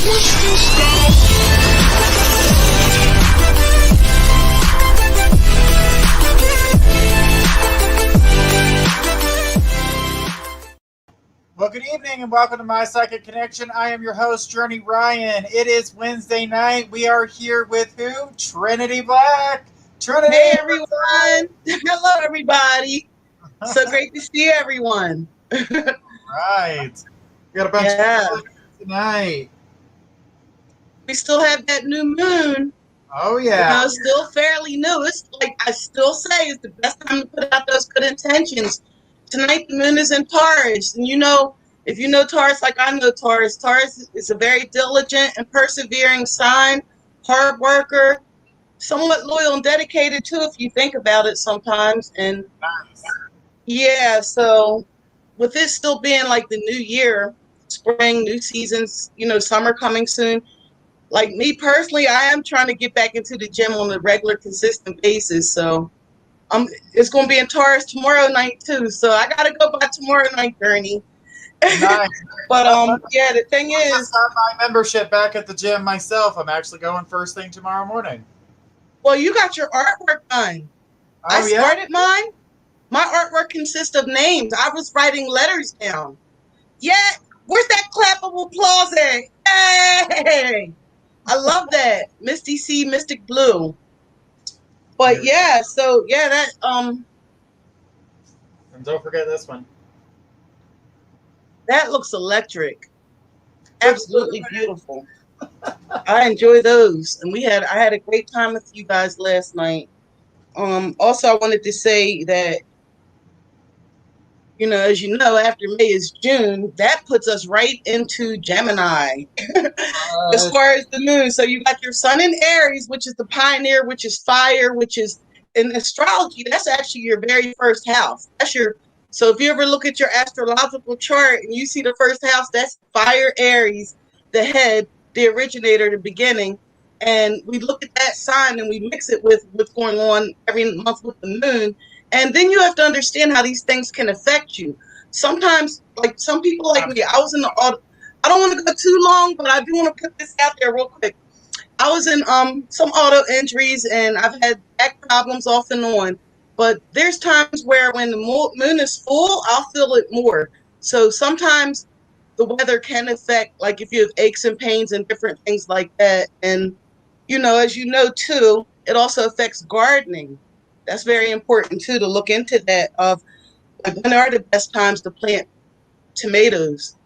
Well, good evening and welcome to My Psychic Connection. I am your host, Journey Ryan. It is Wednesday night. We are here with who? Trinity Black. Trinity. Hey, everyone. Hello, everybody. So great to see everyone. Right. We got a bunch of people tonight. We still have that new moon. Oh, yeah. You know, still fairly new. It's like I still say it's the best time to put out those good intentions. Tonight, the moon is in Taurus. And you know, if you know Taurus like I know Taurus, Taurus is a very diligent and persevering sign, hard worker, somewhat loyal and dedicated too, if you think about it sometimes. And Nice. yeah, so with this still being like the new year, spring, new seasons, you know, summer coming soon. Like me personally, I am trying to get back into the gym on a regular, consistent basis. So it's going to be in Taurus tomorrow night too. So I got to go by tomorrow night, Journey. Nice. But yeah, the thing I is, just got my membership back at the gym myself. I'm actually going first thing tomorrow morning. well, you got your artwork done. Oh, I yeah? started mine. My artwork consists of names. I was writing letters down. Yeah, where's that clap of applause at? Hey! I love that. Misty C, Mystic Blue. But yeah, so yeah, that And don't forget this one. that looks electric. Absolutely beautiful. I enjoy those. And I had a great time with you guys last night. Also I wanted to say that, you know, as you know, after May is June, that puts us right into Gemini as far as the moon. So you got your sun in Aries, which is the pioneer, which is fire, which is in astrology, that's actually your very first house. So if you ever look at your astrological chart and you see the first house, that's fire Aries, the head, the originator, the beginning. And we look at that sign and we mix it with what's going on every month with the moon. And then you have to understand how these things can affect you. Sometimes, like some people like me, I was in the auto. I don't want to go too long, but I do want to put this out there real quick. I was in some auto injuries and I've had back problems off and on. But there's times where when the moon is full, I'll feel it more. So sometimes the weather can affect, like if you have aches and pains and different things like that. And, you know, as you know, too, it also affects gardening. That's very important, too, to look into that of like, when are the best times to plant tomatoes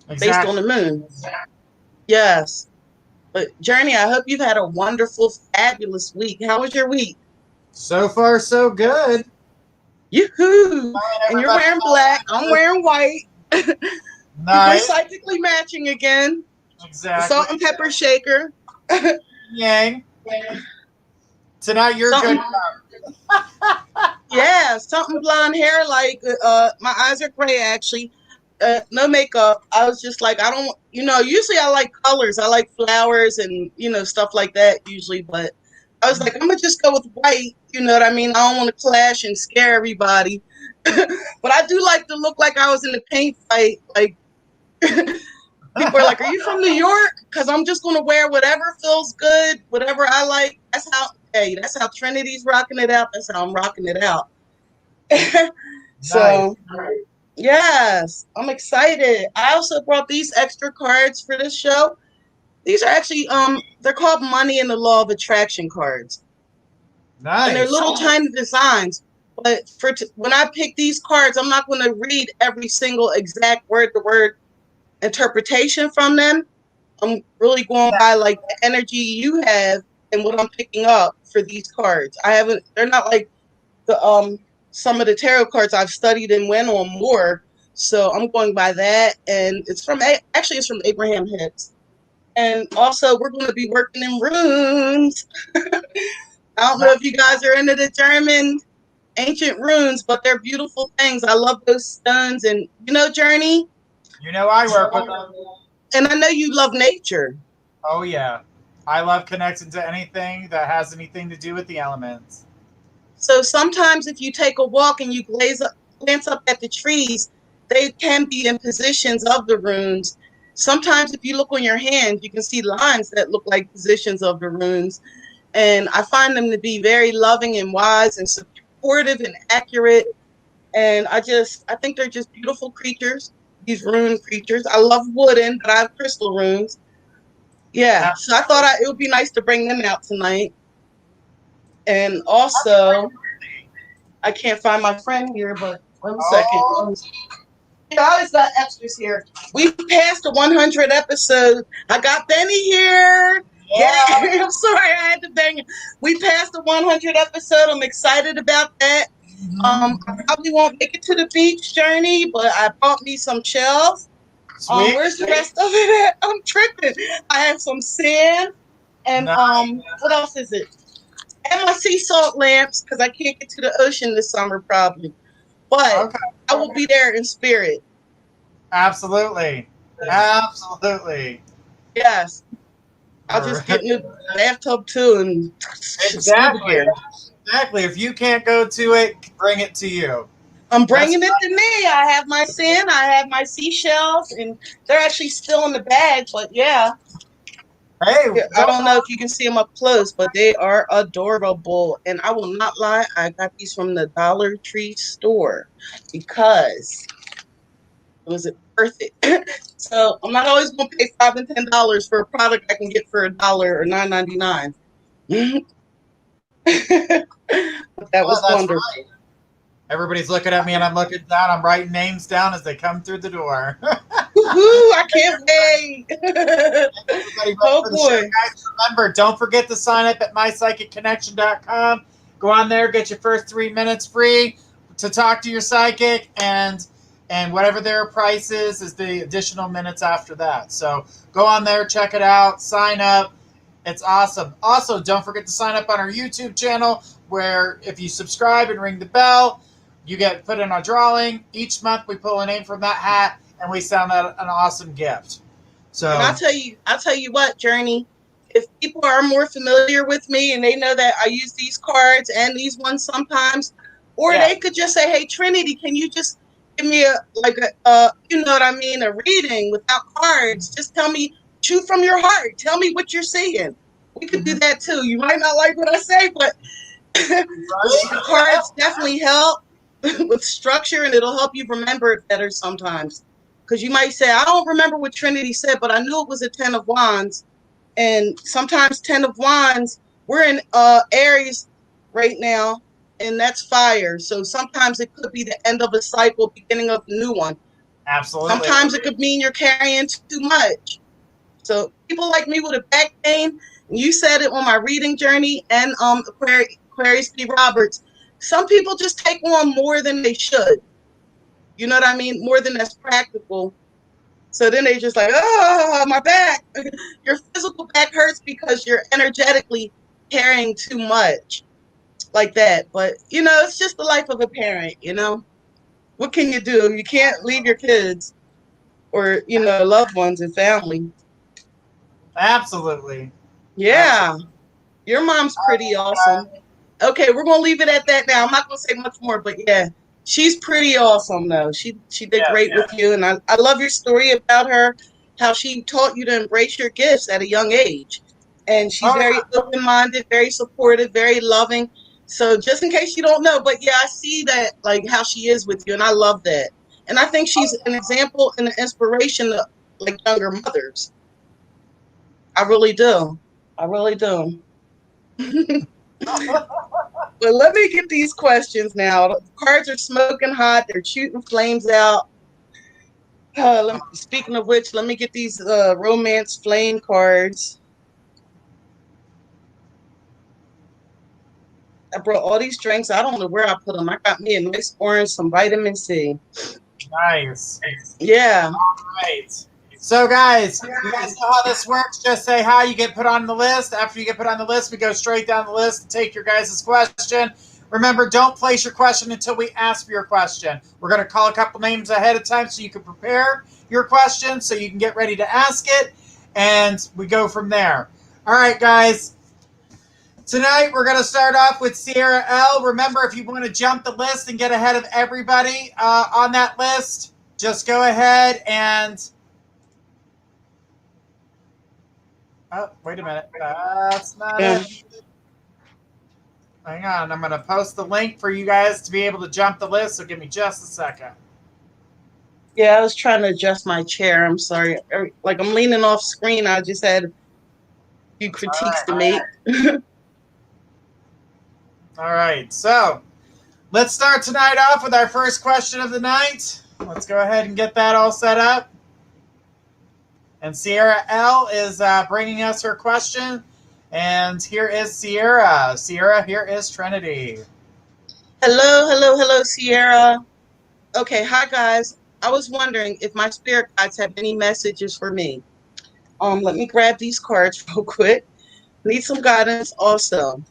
based on the moon. Yes. But, Journey, I hope you've had a wonderful, fabulous week. How was your week? So far, so good. Yoo-hoo! And you're wearing black. I'm wearing white. Nice. We're psychically matching again. Exactly. Salt and pepper shaker. Yang. Tonight you're good. Yeah, something blonde hair. Like my eyes are gray actually. No makeup. I was just like, I don't. You know, usually I like colors. I like flowers and you know stuff like that usually. But I was like, I'm gonna just go with white. You know what I mean? I don't want to clash and scare everybody. But I do like to look like I was in a paint fight. Like people are like, "Are you from New York?" Because I'm just gonna wear whatever feels good, whatever I like. That's how Trinity's rocking it out. That's how I'm rocking it out. So, yes, I'm excited. I also brought these extra cards for this show. These are actually they're called Money and the Law of Attraction cards. Nice. And they're little tiny designs. But when I pick these cards, I'm not going to read every single exact word-to-word interpretation from them. I'm really going by like the energy you have and what I'm picking up for these cards. They're not like the some of the tarot cards I've studied and went on more. So I'm going by that. And it's from Abraham Hicks. And also we're going to be working in runes. I don't know if you guys are into the German ancient runes, but they're beautiful things. I love those stones. And you know, Journey? You know I work with them. And I know you love nature. Oh, yeah. I love connecting to anything that has anything to do with the elements. So sometimes if you take a walk and you glance up at the trees, they can be in positions of the runes. sometimes if you look on your hand, you can see lines that look like positions of the runes. And I find them to be very loving and wise and supportive and accurate. And I think they're just beautiful creatures, these rune creatures. I love wooden, but I have crystal runes. Yeah, so I thought it would be nice to bring them out tonight. And also, I can't find my friend here, but 1 second. I always got extras here. We passed the 100 episode. I got Benny here. Yeah, I'm sorry I had to bang it. We passed the 100 episode. I'm excited about that. I probably won't make it to the beach journey, but I bought me some shells. Where's the rest of it at? I'm tripping. I have some sand and what else is it? And my sea salt lamps because I can't get to the ocean this summer probably. But I will be there in spirit. Absolutely. Absolutely. Yes. I'll just get in the bathtub too and exactly. Exactly. If you can't go to it, bring it to you. I'm bringing it to me. I have my sand, I have my seashells, and they're actually still in the bag, but yeah. Hey, I don't know if you can see them up close, but they are adorable. And I will not lie, I got these from the Dollar Tree store because it was worth it. So I'm not always going to pay $5 and $10 for a product I can get for $1 or $9.99. But that was wonderful. Right. Everybody's looking at me and I'm looking down. I'm writing names down as they come through the door. I can't wait. Oh boy. Guys, remember, don't forget to sign up at mypsychicconnection.com. Go on there, get your first 3 minutes free to talk to your psychic, and whatever their price is the additional minutes after that. So go on there, check it out, sign up. It's awesome. Also, don't forget to sign up on our YouTube channel, where if you subscribe and ring the bell, you get put in our drawing. Each month we pull a name from that hat and we send out an awesome gift. So, and I'll tell you what, Journey, if people are more familiar with me and they know that I use these cards and these ones sometimes, or they could just say, hey, Trinity, can you just give me a you know what I mean, a reading without cards? Just tell me, shoot from your heart. Tell me what you're seeing. We could do that too. You might not like what I say, but the cards definitely help with structure, and it'll help you remember it better sometimes. Because you might say, I don't remember what Trinity said, but I knew it was a 10 of Wands. And sometimes 10 of Wands, we're in Aries right now, and that's fire. So sometimes it could be the end of a cycle, beginning of a new one. Absolutely. Sometimes it could mean you're carrying too much. So people like me with a back pain, and you said it on my reading journey, and Aquarius P. Roberts, some people just take on more than they should. You know what I mean? More than that's practical. So then they just like, oh, my back. Your physical back hurts because you're energetically carrying too much like that. But, you know, it's just the life of a parent, you know? What can you do? You can't leave your kids or, you know, loved ones and family. Absolutely. Yeah. Absolutely. Your mom's pretty awesome. Okay, we're going to leave it at that now. I'm not going to say much more, but yeah. She's pretty awesome, though. She did great with you, and I love your story about her, how she taught you to embrace your gifts at a young age. And she's very open-minded, very supportive, very loving. So just in case you don't know, but yeah, I see that, like, how she is with you, and I love that. And I think she's an example and an inspiration to, like, younger mothers. I really do. I really do. But let me get these questions now. The cards are smoking hot. They're shooting flames out. Speaking of which, let me get these romance flame cards. I brought all these drinks. I don't know where I put them. I got me a nice orange, some vitamin C. Nice. Yeah. All right. So, guys, you guys know how this works. Just say hi. You get put on the list. After you get put on the list, we go straight down the list and take your guys' question. Remember, don't place your question until we ask for your question. We're going to call a couple names ahead of time so you can prepare your question, so you can get ready to ask it, and we go from there. All right, guys. Tonight, we're going to start off with Sierra L. Remember, if you want to jump the list and get ahead of everybody on that list, just go ahead and Oh, wait a minute. That's not Yeah. it. Hang on. I'm going to post the link for you guys to be able to jump the list. So give me just a second. Yeah, I was trying to adjust my chair. I'm sorry. Like I'm leaning off screen. I just had a few critiques to make. All right. So let's start tonight off with our first question of the night. Let's go ahead and get that all set up. And Sierra L is bringing us her question. And here is Sierra. Sierra, here is Trinity. Hello, Sierra. Okay, hi guys. I was wondering if my spirit guides have any messages for me. Let me grab these cards real quick. Need some guidance also.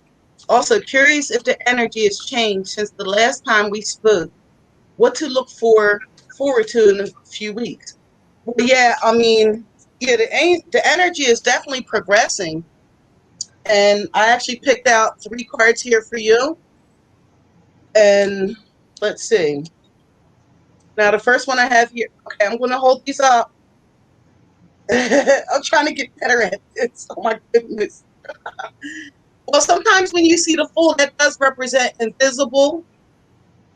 Also, curious if the energy has changed since the last time we spoke. What to look forward to in a few weeks. Well, yeah, I mean, yeah, the energy is definitely progressing. And I actually picked out 3 cards here for you. And let's see. Now, the first one I have here, okay, I'm going to hold these up. I'm trying to get better at this. Oh, my goodness. Well, sometimes when you see the Fool, that does represent invisible.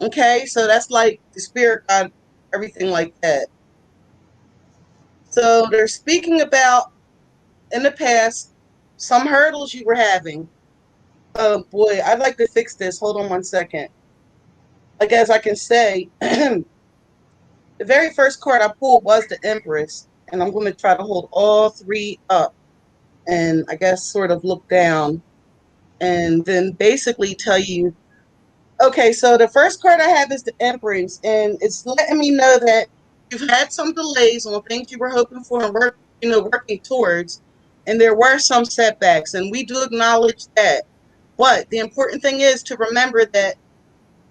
Okay, so that's like the spirit guide, everything like that. So they're speaking about in the past some hurdles you were having. Oh boy, I'd like to fix this. Hold on one second. Like as I can say, the very first card I pulled was the Empress, and I'm going to try to hold all 3 up and I guess sort of look down and then basically tell you, okay, so the first card I have is the Empress, and it's letting me know that you've had some delays on things you were hoping for and working towards, and there were some setbacks, and we do acknowledge that. But the important thing is to remember that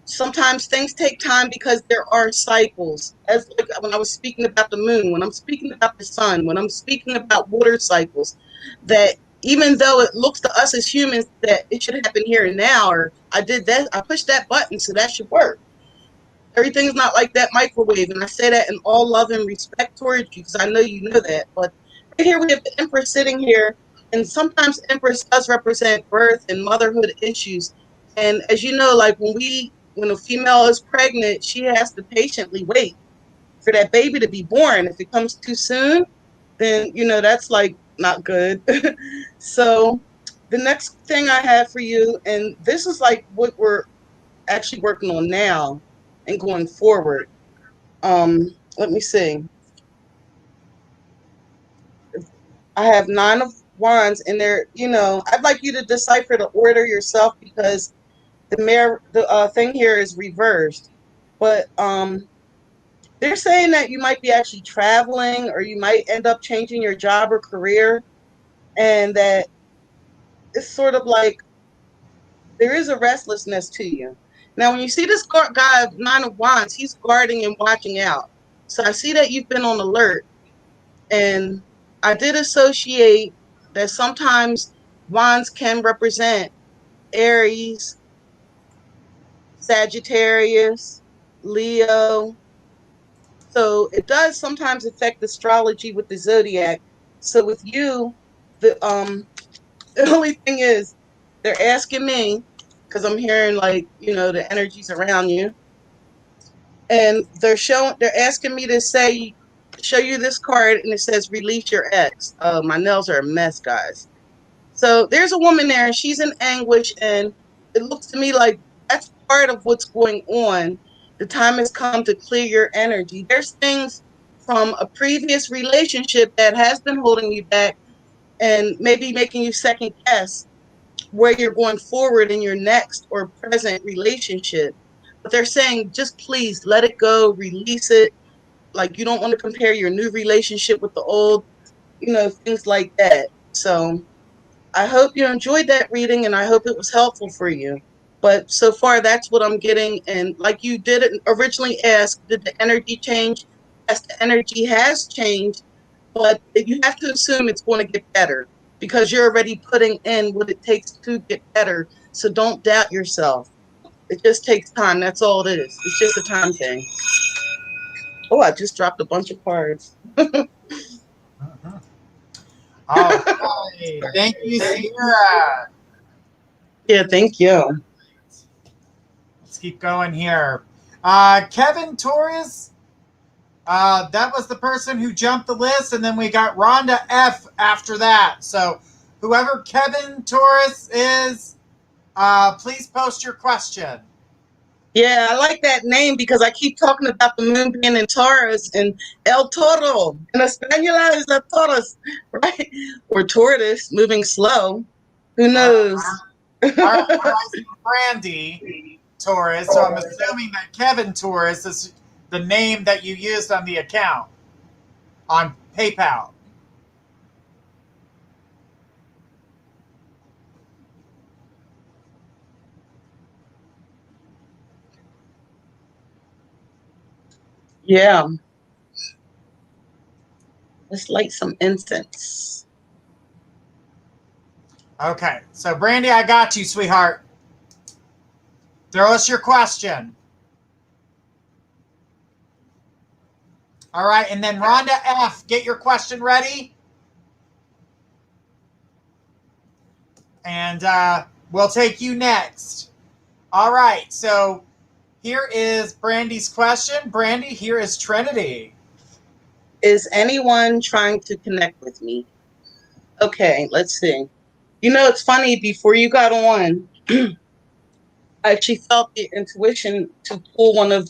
sometimes things take time because there are cycles. As like when I was speaking about the moon, when I'm speaking about the sun, when I'm speaking about water cycles, that even though it looks to us as humans that it should happen here and now, or I did that, I pushed that button, so that should work. Everything's not like that microwave, and I say that in all love and respect towards you because I know you know that. But right here we have the Empress sitting here, and sometimes Empress does represent birth and motherhood issues. And as you know, like when a female is pregnant, she has to patiently wait for that baby to be born. If it comes too soon, then that's like not good. So the next thing I have for you, and this is like what we're actually working on now and going forward. Let me see. I have 9 of Wands, and there. I'd like you to decipher the order yourself because the thing here is reversed. But they're saying that you might be actually traveling, or you might end up changing your job or career, and that it's sort of like there is a restlessness to you. Now, when you see this guy of 9 of Wands, he's guarding and watching out. So I see that you've been on alert. And I did associate that sometimes Wands can represent Aries, Sagittarius, Leo. So it does sometimes affect astrology with the zodiac. So with you, the the only thing is they're asking me, because I'm hearing like, the energies around you. And they're asking me to show you this card, and it says release your ex. My nails are a mess, guys. So there's a woman there, and she's in anguish, and it looks to me like that's part of what's going on. The time has come to clear your energy. There's things from a previous relationship that has been holding you back and maybe making you second guess where you're going forward in your next or present relationship. But they're saying, just please let it go, release it. Like you don't want to compare your new relationship with the old, things like that. So I hope you enjoyed that reading, and I hope it was helpful for you. But so far, that's what I'm getting. And like you did originally ask, did the energy change? Yes, the energy has changed, but you have to assume it's going to get better because you're already putting in what it takes to get better. So don't doubt yourself. It just takes time. That's all it is. It's just a time thing. Oh, I just dropped a bunch of cards. Mm-hmm. All Thank you, Sierra. Yeah, thank you. Let's keep going here. Kevin Torres. That was the person who jumped the list, and then we got Rhonda F after that. So whoever Kevin Torres is, please post your question. Yeah, I like that name because I keep talking about the moon being in Taurus and El Toro. In Espanol is El Taurus, right? Or tortoise, moving slow. Who knows? I see Brandy Torres, so I'm assuming that Kevin Torres is the name that you used on the account on PayPal. Yeah. Let's light some incense. Okay, so Brandy, I got you, sweetheart. Throw us your question. All right, and then Rhonda F, get your question ready. And we'll take you next. All right, so here is Brandy's question. Brandy, here is Trinity. Is anyone trying to connect with me? Okay, let's see. You know, it's funny, before you got on, I actually felt the intuition to pull one of,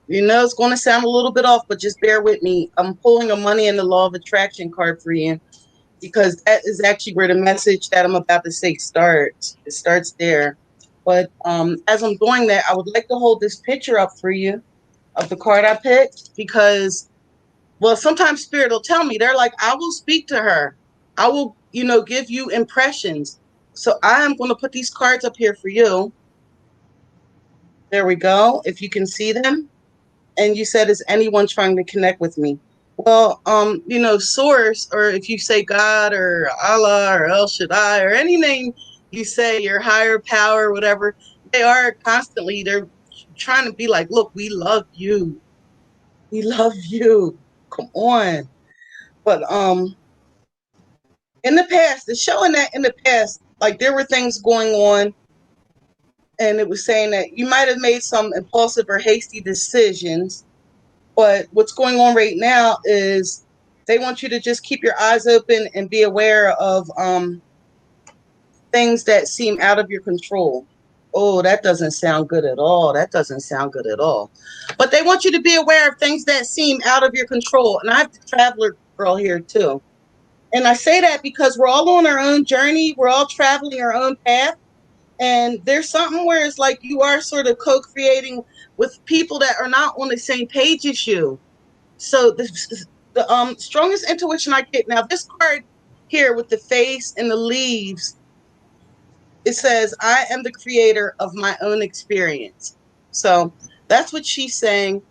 it's going to sound a little bit off, but just bear with me. I'm pulling a money and the law of attraction card for you because that is actually where the message that I'm about to say starts. It starts there. But as I'm doing that, I would like to hold this picture up for you of the card I picked because, well, sometimes Spirit will tell me, they're like, I will speak to her. I will, give you impressions. So I am going to put these cards up here for you. There we go. If you can see them. And you said, is anyone trying to connect with me? Well, source, or if you say God or Allah or El Shaddai or any name you say, your higher power, whatever, they're trying to be like, look, we love you. We love you. Come on. But in the past, it's showing that in the past, like there were things going on, and it was saying that you might have made some impulsive or hasty decisions. But what's going on right now is they want you to just keep your eyes open and be aware of things that seem out of your control. Oh, that doesn't sound good at all. That doesn't sound good at all. But they want you to be aware of things that seem out of your control. And I have the traveler girl here too. And I say that because we're all on our own journey. We're all traveling our own path. And there's something where it's like you are sort of co-creating with people that are not on the same page as you. So the strongest intuition I get now, this card here with the face and the leaves, it says, I am the creator of my own experience. So that's what she's saying.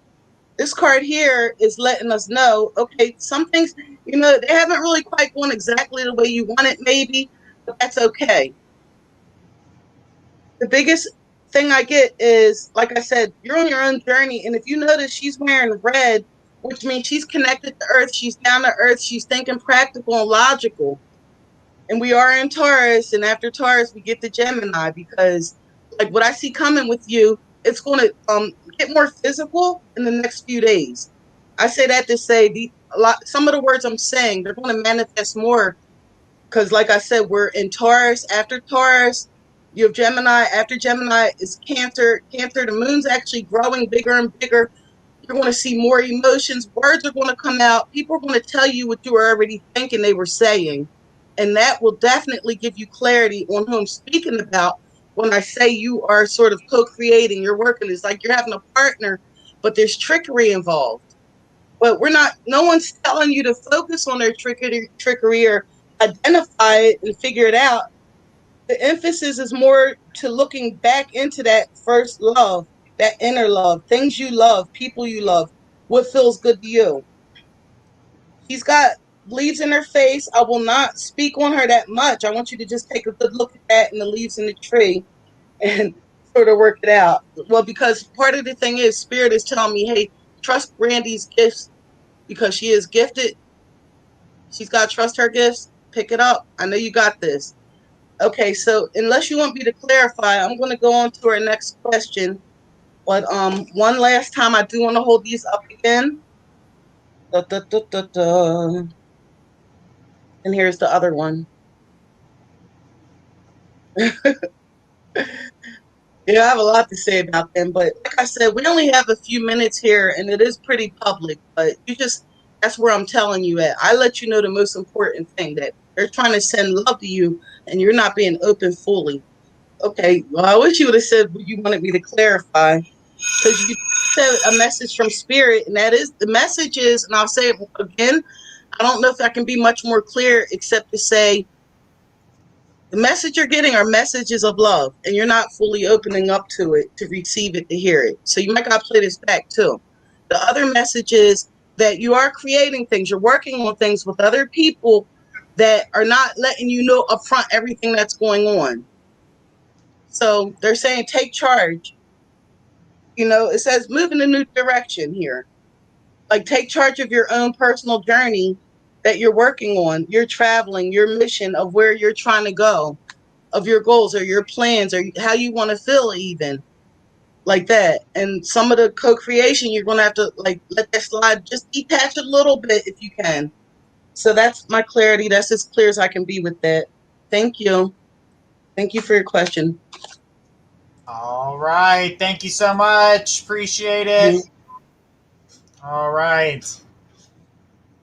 This card here is letting us know, okay, some things, they haven't really quite gone exactly the way you want it, maybe, but that's okay. The biggest thing I get is, like I said, you're on your own journey. And if you notice, she's wearing red, which means she's connected to Earth. She's down to Earth. She's thinking practical and logical. And we are in Taurus. And after Taurus, we get to Gemini because, like, what I see coming with you, it's going to get more physical in the next few days. I say that to say some of the words I'm saying, they're going to manifest more because, like I said, we're in Taurus. After Taurus, you have Gemini. After Gemini is Cancer. Cancer, the moon's actually growing bigger and bigger. You're going to see more emotions. Words are going to come out. People are going to tell you what you were already thinking they were saying. And that will definitely give you clarity on who I'm speaking about when I say you are sort of co-creating. You're working. It's like you're having a partner, but there's trickery involved. But no one's telling you to focus on their trickery or identify it and figure it out. The emphasis is more to looking back into that first love, that inner love, things you love, people you love, what feels good to you. She's got leaves in her face. I will not speak on her that much. I want you to just take a good look at that and the leaves in the tree and sort of work it out. Well, because part of the thing is Spirit is telling me, hey, trust Brandy's gifts because she is gifted. She's got to trust her gifts. Pick it up. I know you got this. Okay, so unless you want me to clarify, I'm going to go on to our next question. But one last time, I do want to hold these up again. Da, da, da, da, da. And here's the other one. Yeah, I have a lot to say about them, but like I said, we only have a few minutes here, and it is pretty public. But that's where I'm telling you at. I let you know the most important thing, that they're trying to send love to you, and you're not being open fully. Okay, well, I wish you would have said what you wanted me to clarify, because you said a message from spirit, and that is the message is, and I'll say it again, I don't know if I can be much more clear except to say the message you're getting are messages of love, and you're not fully opening up to it, to receive it, to hear it. So you might got to play this back too. The other message is that you are creating things, you're working on things with other people that are not letting you know upfront everything that's going on. So they're saying take charge. You know, it says move in a new direction here. Like take charge of your own personal journey that you're working on, your traveling, your mission of where you're trying to go, of your goals or your plans or how you want to feel, even like that. And some of the co-creation, you're going to have to like let that slide, just detach a little bit if you can. So that's my clarity. That's as clear as I can be with that. Thank you. Thank you for your question. All right. Thank you so much. Appreciate it. All right.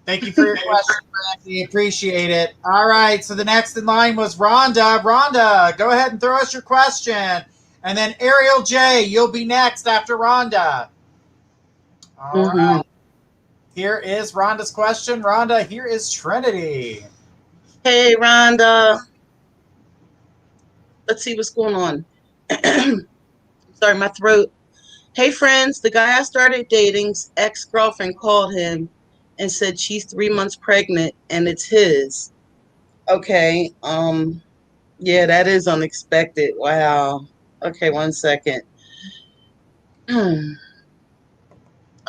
Thank you for your question, Brandy. Appreciate it. All right. So the next in line was Rhonda. Rhonda, go ahead and throw us your question. And then Ariel J, you'll be next after Rhonda. All right. Here is Rhonda's question. Rhonda, here is Trinity. Hey, Rhonda. Let's see what's going on. Sorry, my throat. Hey, friends. The guy I started dating's ex-girlfriend called him and said she's 3 months pregnant and it's his. Okay. Yeah, that is unexpected. Wow. Okay, 1 second. I'm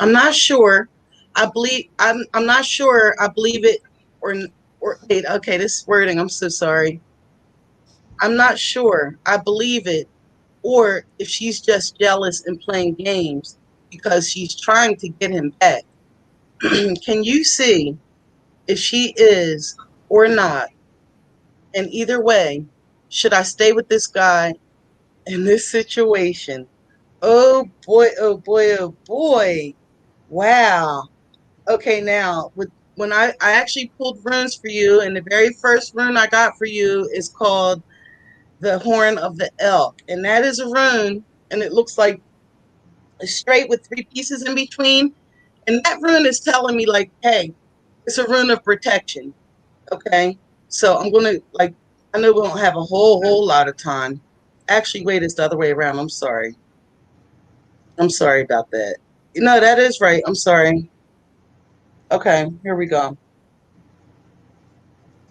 not sure. I'm not sure I believe it or wait, okay, this wording, I'm so sorry. I'm not sure I believe it, or if she's just jealous and playing games because she's trying to get him back. Can you see if she is or not? And either way, should I stay with this guy in this situation? Oh boy, oh boy, oh boy. Wow. Okay, now when I actually pulled runes for you, and the very first rune I got for you is called the Horn of the Elk. And that is a rune, and it looks like a straight with 3 pieces in between. And that rune is telling me like, hey, it's a rune of protection. Okay. So I'm gonna like, I know we don't have a whole lot of time. Actually, wait, it's the other way around. I'm sorry. I'm sorry about that. No, that is right. I'm sorry. Okay, here we go.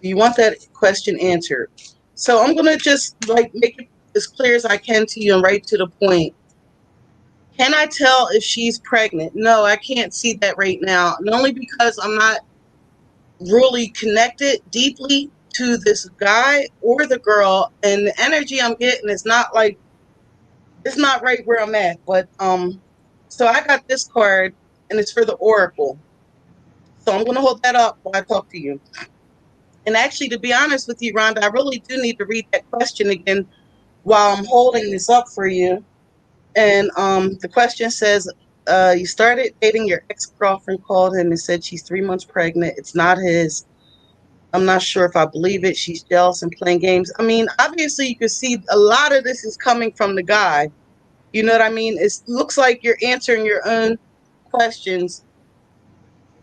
You want that question answered. So I'm gonna just like make it as clear as I can to you and right to the point. Can I tell if she's pregnant? No, I can't see that right now. And only because I'm not really connected deeply to this guy or the girl, and the energy I'm getting is not like, it's not right where I'm at. But so I got this card, and it's for the Oracle. So I'm gonna hold that up while I talk to you. And actually, to be honest with you, Rhonda, I really do need to read that question again while I'm holding this up for you. And the question says, you started dating your ex-girlfriend, called him and said she's 3 months pregnant. It's not his. I'm not sure if I believe it. She's jealous and playing games. I mean, obviously, you can see a lot of this is coming from the guy. You know what I mean? It looks like you're answering your own questions.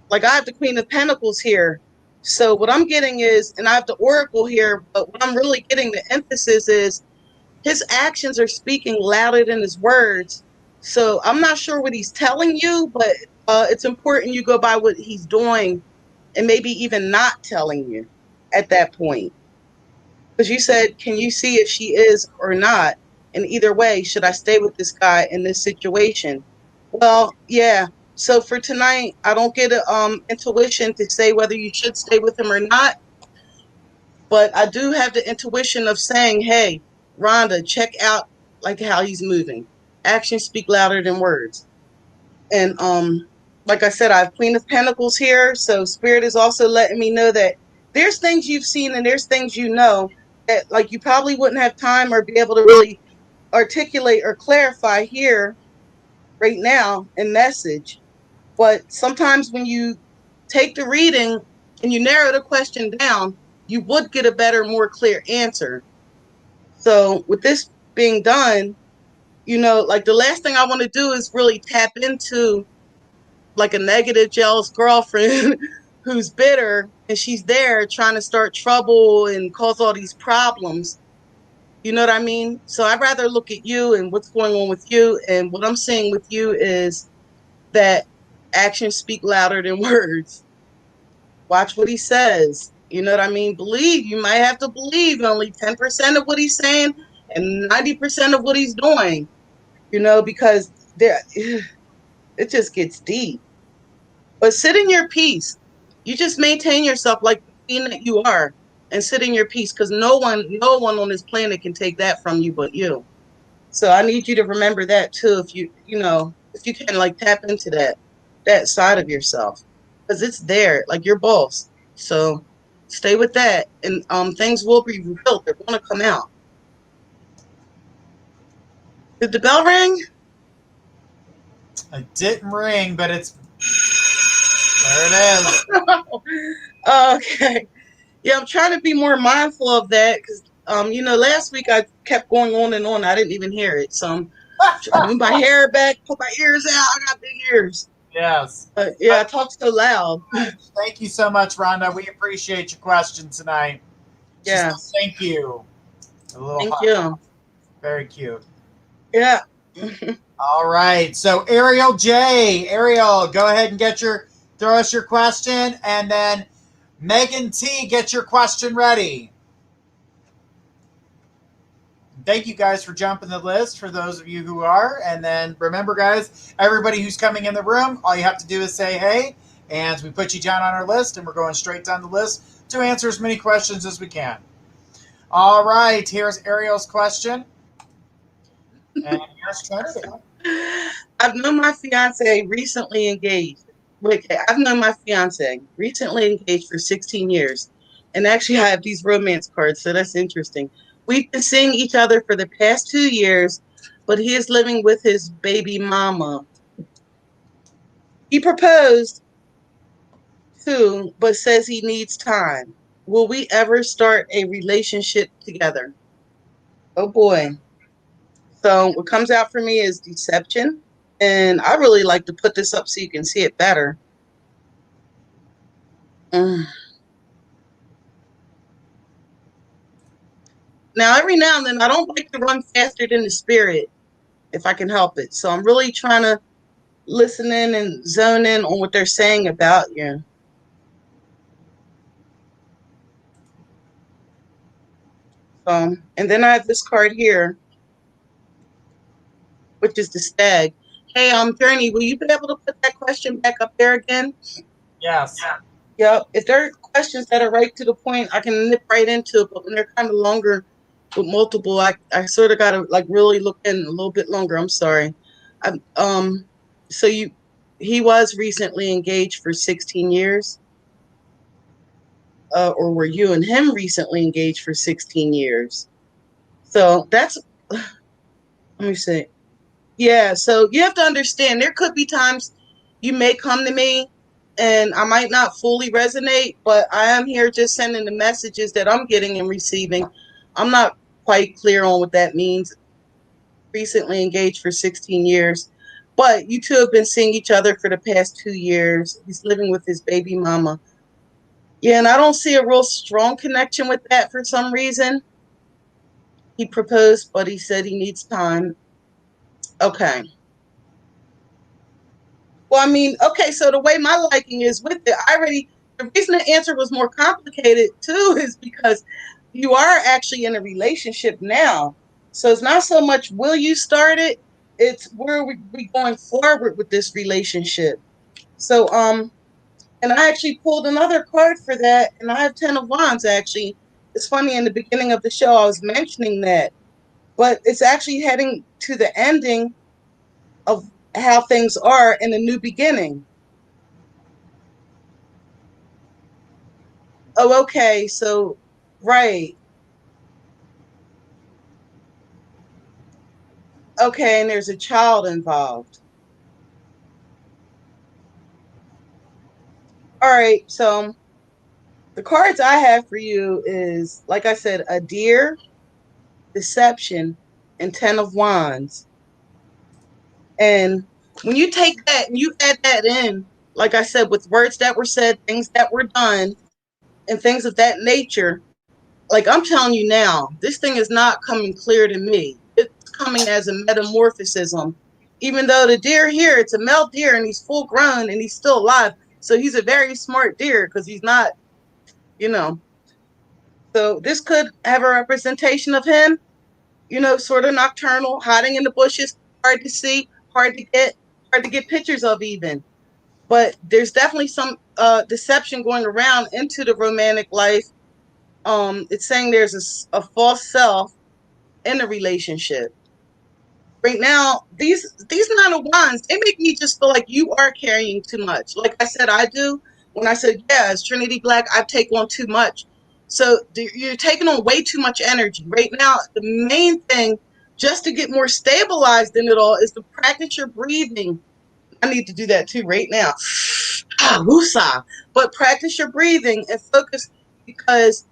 Like I have the Queen of Pentacles here. So what I'm getting is, and I have the Oracle here, but what I'm really getting the emphasis is his actions are speaking louder than his words. So I'm not sure what he's telling you, but it's important you go by what he's doing and maybe even not telling you at that point. Because you said, can you see if she is or not? And either way, should I stay with this guy in this situation? Well, yeah. So for tonight, I don't get an intuition to say whether you should stay with him or not. But I do have the intuition of saying, hey, Rhonda, check out like how he's moving. Actions speak louder than words. And like I said, I have Queen of Pentacles here. So Spirit is also letting me know that there's things you've seen and there's things you know that like you probably wouldn't have time or be able to really articulate or clarify here right now in message. But sometimes when you take the reading and you narrow the question down, you would get a better, more clear answer. So with this being done, you know, like the last thing I want to do is really tap into like a negative, jealous girlfriend who's bitter and she's there trying to start trouble and cause all these problems. You know what I mean? So I'd rather look at you and what's going on with you. And what I'm saying with you is that actions speak louder than words. Watch what he says. You know what I mean? Believe. You might have to believe only 10% of what he's saying and 90% of what he's doing. You know, because there it just gets deep. But sit in your peace. You just maintain yourself like the queen that you are and sit in your peace because no one on this planet can take that from you but you. So I need you to remember that too. If you can like tap into that side of yourself because it's there, like your boss. So stay with that and things will be revealed. They're going to come out. Did the bell ring? It didn't ring, but it's there. It is. Okay. Yeah, I'm trying to be more mindful of that because, last week I kept going on and on. I didn't even hear it. So I moved my hair back, put my ears out. I got big ears. Yes. Yeah, I talk so loud. Thank you so much, Rhonda. We appreciate your question tonight. Yeah. Thank you. Thank you. Very cute. Yeah. All right. So Ariel J. Ariel, go ahead and throw us your question, and then Megan T, get your question ready. Thank you guys for jumping the list for those of you who are. And then remember, guys, everybody who's coming in the room, all you have to do is say hey, and we put you down on our list, and we're going straight down the list to answer as many questions as we can. All right. Here's Ariel's question. And here's Trinity. I've known my fiance recently engaged. I've known my fiance recently engaged for 16 years. And actually, I have these romance cards, so that's interesting. We've been seeing each other for the past 2 years, but he is living with his baby mama. He proposed too, but says he needs time. Will we ever start a relationship together? Oh boy. So what comes out for me is deception. And I really like to put this up so you can see it better. Now, every now and then, I don't like to run faster than the spirit if I can help it. So I'm really trying to listen in and zone in on what they're saying about you. And then I have this card here, which is the stag. Hey, Journey, will you be able to put that question back up there again? Yes. Yep. If there are questions that are right to the point, I can nip right into it. But when they're kind of longer with multiple, I sort of got to like really look in a little bit longer. I'm sorry. So he was recently engaged for 16 years, or were you and him recently engaged for 16 years? So that's, let me see. Yeah. So you have to understand there could be times you may come to me and I might not fully resonate, but I am here just sending the messages that I'm getting and receiving. I'm not quite clear on what that means. Recently engaged for 16 years, but you two have been seeing each other for the past 2 years. He's living with his baby mama. Yeah, and I don't see a real strong connection with that for some reason. He proposed, but he said he needs time. Okay. Well, I mean, okay, so the way my liking is with it, the reason the answer was more complicated too is because you are actually in a relationship now. So it's not so much will you start it, it's where we going forward with this relationship. So, and I actually pulled another card for that, and I have 10 of Wands actually. it's funny, in the beginning of the show, I was mentioning that, but it's actually heading to the ending of how things are in a new beginning. Oh, okay. So, right. Okay. And there's a child involved. All right. So the cards I have for you is, like I said, a deer, deception, and 10 of wands. And when you take that and you add that in, like I said, with words that were said, things that were done, and things of that nature, like I'm telling you now, this thing is not coming clear to me. It's coming as a metamorphism. Even though the deer here, it's a male deer and he's full grown and he's still alive. So he's a very smart deer because he's not, you know. So this could have a representation of him, sort of nocturnal, hiding in the bushes, hard to see, hard to get pictures of even. But there's definitely some deception going around into the romantic life. It's saying there's a false self in a relationship. Right now, these 9 of wands, they make me just feel like you are carrying too much. Like I said, I do. When I said, yeah, as Trinity Black, I take on too much. So you're taking on way too much energy. Right now, the main thing, just to get more stabilized in it all, is to practice your breathing. I need to do that too right now. Woosah. But practice your breathing and focus, because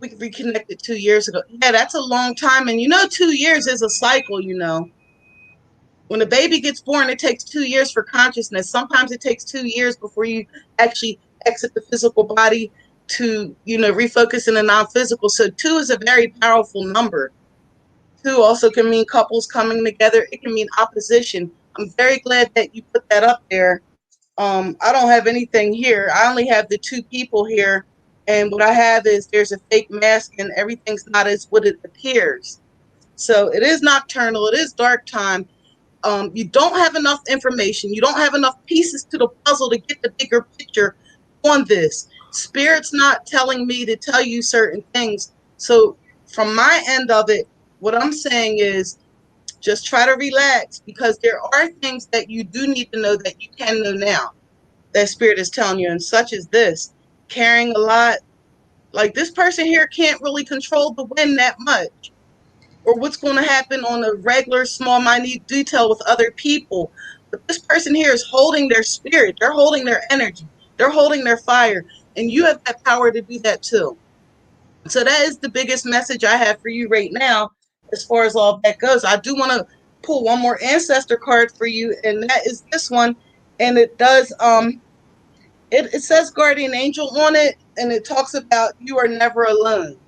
we reconnected 2 years ago. Yeah, that's a long time. And 2 years is a cycle. When a baby gets born, it takes 2 years for consciousness. Sometimes it takes 2 years before you actually exit the physical body to, refocus in the non-physical. So 2 is a very powerful number. 2 also can mean couples coming together. It can mean opposition. I'm very glad that you put that up there. I don't have anything here. I only have the 2 people here. And what I have is there's a fake mask and everything's not as what it appears. So it is nocturnal. It is dark time. You don't have enough information. You don't have enough pieces to the puzzle to get the bigger picture on this. Spirit's not telling me to tell you certain things. So from my end of it, what I'm saying is just try to relax, because there are things that you do need to know that you can know now that Spirit is telling you, and such as this. Carrying a lot. Like, this person here can't really control the wind that much, or what's going to happen on a regular, small, minute detail with other people. But this person here is holding their spirit. They're holding their energy. They're holding their fire. And you have that power to do that too. So that is the biggest message I have for you right now, as far as all that goes. I do want to pull one more ancestor card for you, and that is this one. And it does, it says guardian angel on it, and it talks about you are never alone.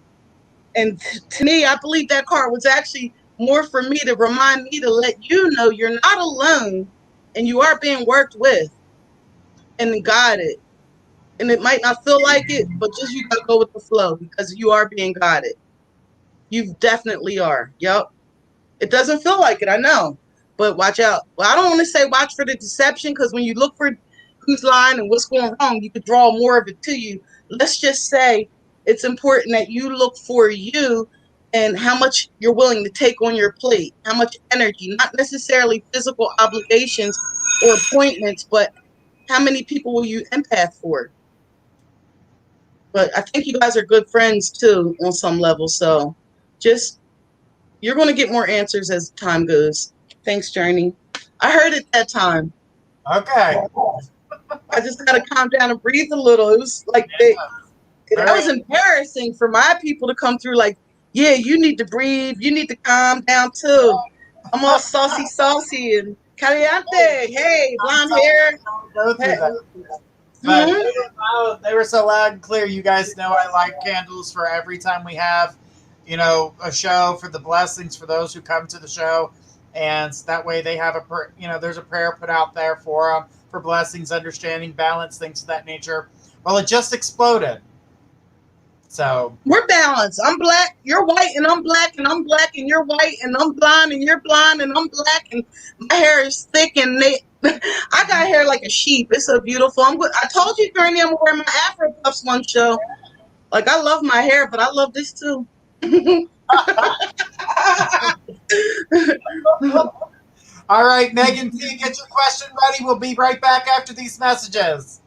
And to me, I believe that card was actually more for me to remind me to let you know you're not alone and you are being worked with and guided. And it might not feel like it, but just you got to go with the flow, because you are being guided. You definitely are. Yep. It doesn't feel like it, I know. But watch out. Well, I don't want to say watch for the deception, because when you look for who's lying and what's going wrong, you could draw more of it to you. Let's just say it's important that you look for you and how much you're willing to take on your plate, how much energy, not necessarily physical obligations or appointments, but how many people will you empath for? But I think you guys are good friends too on some level. So just, you're going to get more answers as time goes. Thanks, Journey. I heard it that time. Okay. I just got to calm down and breathe a little. It was like that was embarrassing for my people to come through like, yeah, you need to breathe. You need to calm down too. I'm all saucy and caliente. Hey, blonde hair. Go through that. But they were so loud and clear. You guys know I light candles for every time we have, a show, for the blessings for those who come to the show. And that way they have there's a prayer put out there for them, for blessings, understanding, balance, things of that nature. Well, it just exploded. So we're balanced. I'm black, you're white, and I'm black, and I'm black, and you're white, and I'm blonde, and you're blonde, and I'm black, and my hair is thick, and I got hair like a sheep. It's so beautiful. I told you, Granny, I'm gonna wear my Afro puffs one show. Like, I love my hair, but I love this too. All right, Megan T, get your question ready. We'll be right back after these messages.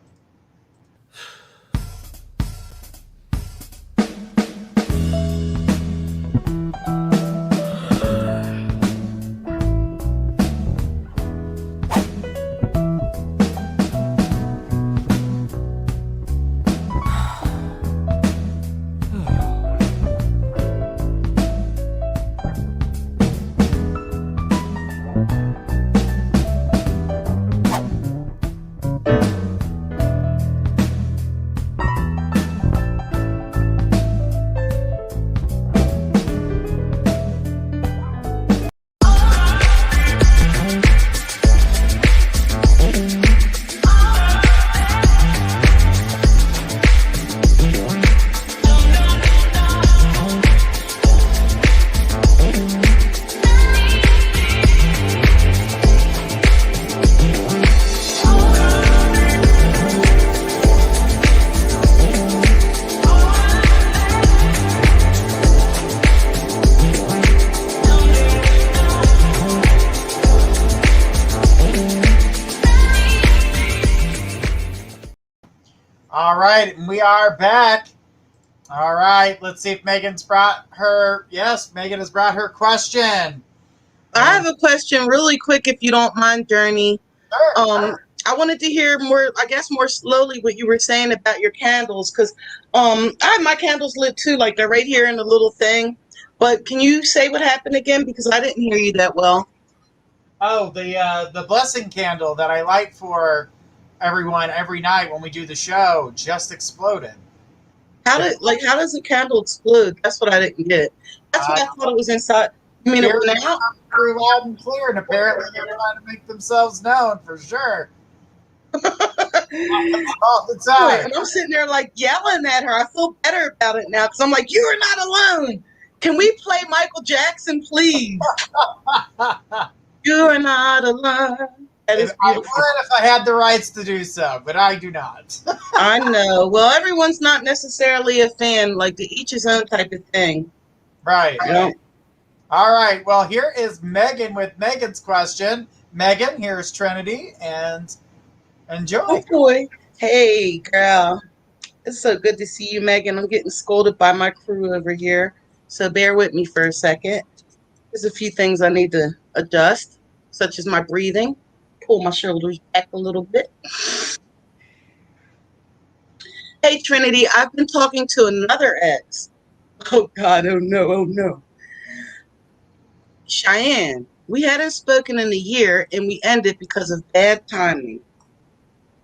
All right, and we are back. All right, let's see if Megan's brought her. Yes, Megan has brought her question. I have a question really quick, if you don't mind, Journey. Sure. I wanted to hear more, I guess more slowly, what you were saying about your candles, because I have my candles lit too, like they're right here in the little thing. But can you say what happened again? Because I didn't hear you that well. Oh, the blessing candle that I light for everyone every night when we do the show just exploded. How does a candle explode? That's what I didn't get. That's what I thought it was inside. You mean it went out? Through loud and clear, and apparently they're trying to make themselves known for sure. All the time. And I'm sitting there like yelling at her. I feel better about it now because I'm like, you are not alone. Can we play Michael Jackson, please? You are not alone. That is I would if I had the rights to do so, but I do not. I know. Well, everyone's not necessarily a fan. Like, to each his own type of thing. Right. You know? All right. Well, here is Megan with Megan's question. Megan, here's Trinity, and enjoy. Oh, boy. Hey, girl. It's so good to see you, Megan. I'm getting scolded by my crew over here, so bear with me for a second. There's a few things I need to adjust, such as my breathing. Pull my shoulders back a little bit. Hey, Trinity, I've been talking to another ex. Oh, God, oh, no, oh, no. Cheyenne, we hadn't spoken in a year, and we ended because of bad timing.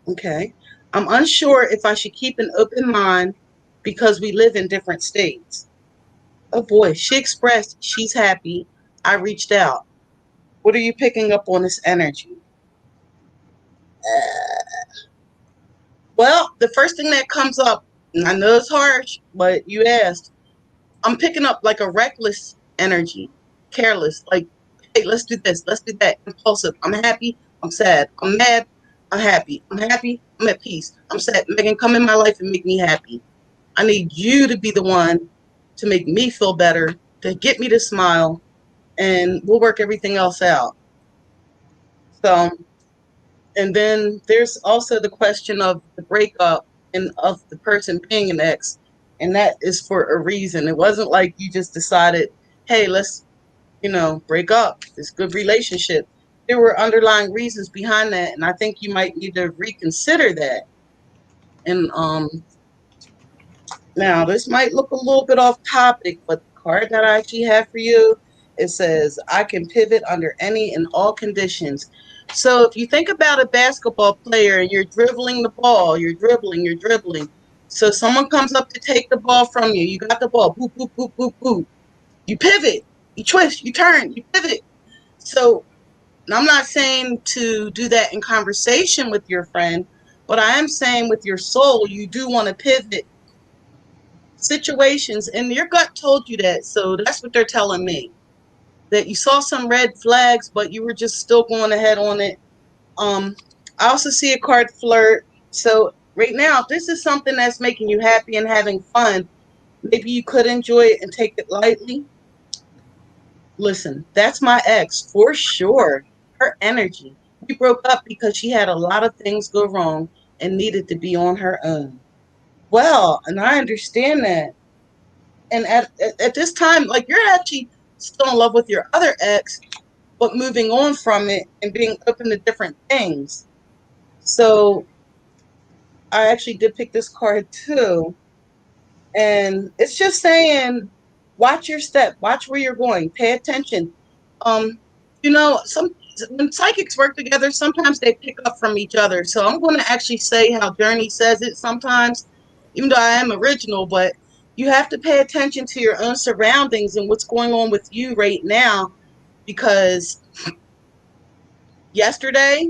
Okay. I'm unsure if I should keep an open mind because we live in different states. Oh, boy, she expressed she's happy. I reached out. What are you picking up on this energy? Well, the first thing that comes up, and I know it's harsh, but you asked, I'm picking up like a reckless energy, careless, like, hey, let's do this, let's do that, impulsive. I'm happy, I'm sad, I'm mad, I'm happy, I'm at peace, I'm sad. Megan, come in my life and make me happy. I need you to be the one to make me feel better, to get me to smile, and we'll work everything else out. So, and then there's also the question of the breakup and of the person being an ex. And that is for a reason. It wasn't like you just decided, hey, let's, break up. This good relationship. There were underlying reasons behind that. And I think you might need to reconsider that. And now this might look a little bit off topic, but the card that I actually have for you, it says, I can pivot under any and all conditions. So if you think about a basketball player and you're dribbling the ball, you're dribbling. So someone comes up to take the ball from you. You got the ball. Boop, boop, boop, boop, boop. You pivot. You twist. You turn. You pivot. So I'm not saying to do that in conversation with your friend, but I am saying with your soul, you do want to pivot situations. And your gut told you that. So that's what they're telling me. That you saw some red flags, but you were just still going ahead on it. I also see a card flirt. So right now, if this is something that's making you happy and having fun, maybe you could enjoy it and take it lightly. Listen, that's my ex for sure. Her energy. We broke up because she had a lot of things go wrong and needed to be on her own. Well, and I understand that. And at this time, like, you're actually still in love with your other ex, but moving on from it and being open to different things. So I actually did pick this card too. And it's just saying, watch your step, watch where you're going, pay attention. Um, some when psychics work together, sometimes they pick up from each other. So I'm going to actually say how Journey says it sometimes, even though I am original, but you have to pay attention to your own surroundings and what's going on with you right now, because yesterday,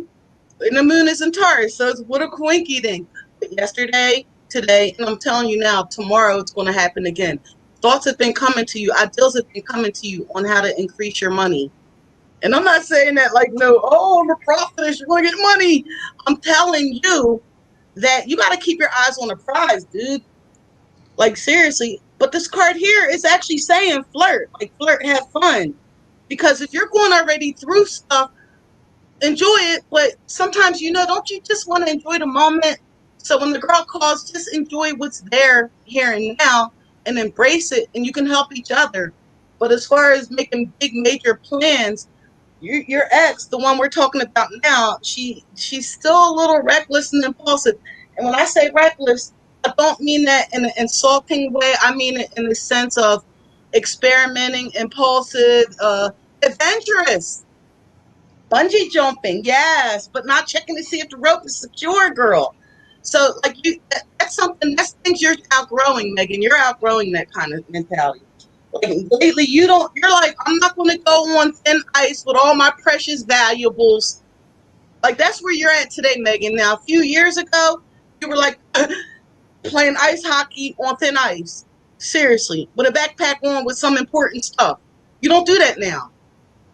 and the moon is in Taurus, so it's what a coinky thing. But yesterday, today, and I'm telling you now, tomorrow it's going to happen again. Thoughts have been coming to you, ideals have been coming to you on how to increase your money. And I'm not saying that like, no, oh, I'm a prophetess, you're going to get money. I'm telling you that you got to keep your eyes on the prize, dude. Like, seriously. But this card here is actually saying flirt, like flirt, have fun. Because if you're going already through stuff, enjoy it, but sometimes, don't you just want to enjoy the moment? So when the girl calls, just enjoy what's there here and now and embrace it, and you can help each other. But as far as making big major plans, your ex, the one we're talking about now, she's still a little reckless and impulsive. And when I say reckless, I don't mean that in an insulting way. I mean it in the sense of experimenting, impulsive, adventurous. Bungee jumping, yes, but not checking to see if the rope is secure, girl. So, like, that's something, that's things you're outgrowing, Megan. You're outgrowing that kind of mentality. Like, lately, you're like, I'm not going to go on thin ice with all my precious valuables. Like, that's where you're at today, Megan. Now, a few years ago, you were like playing ice hockey on thin ice. Seriously, with a backpack on with some important stuff. You don't do that now.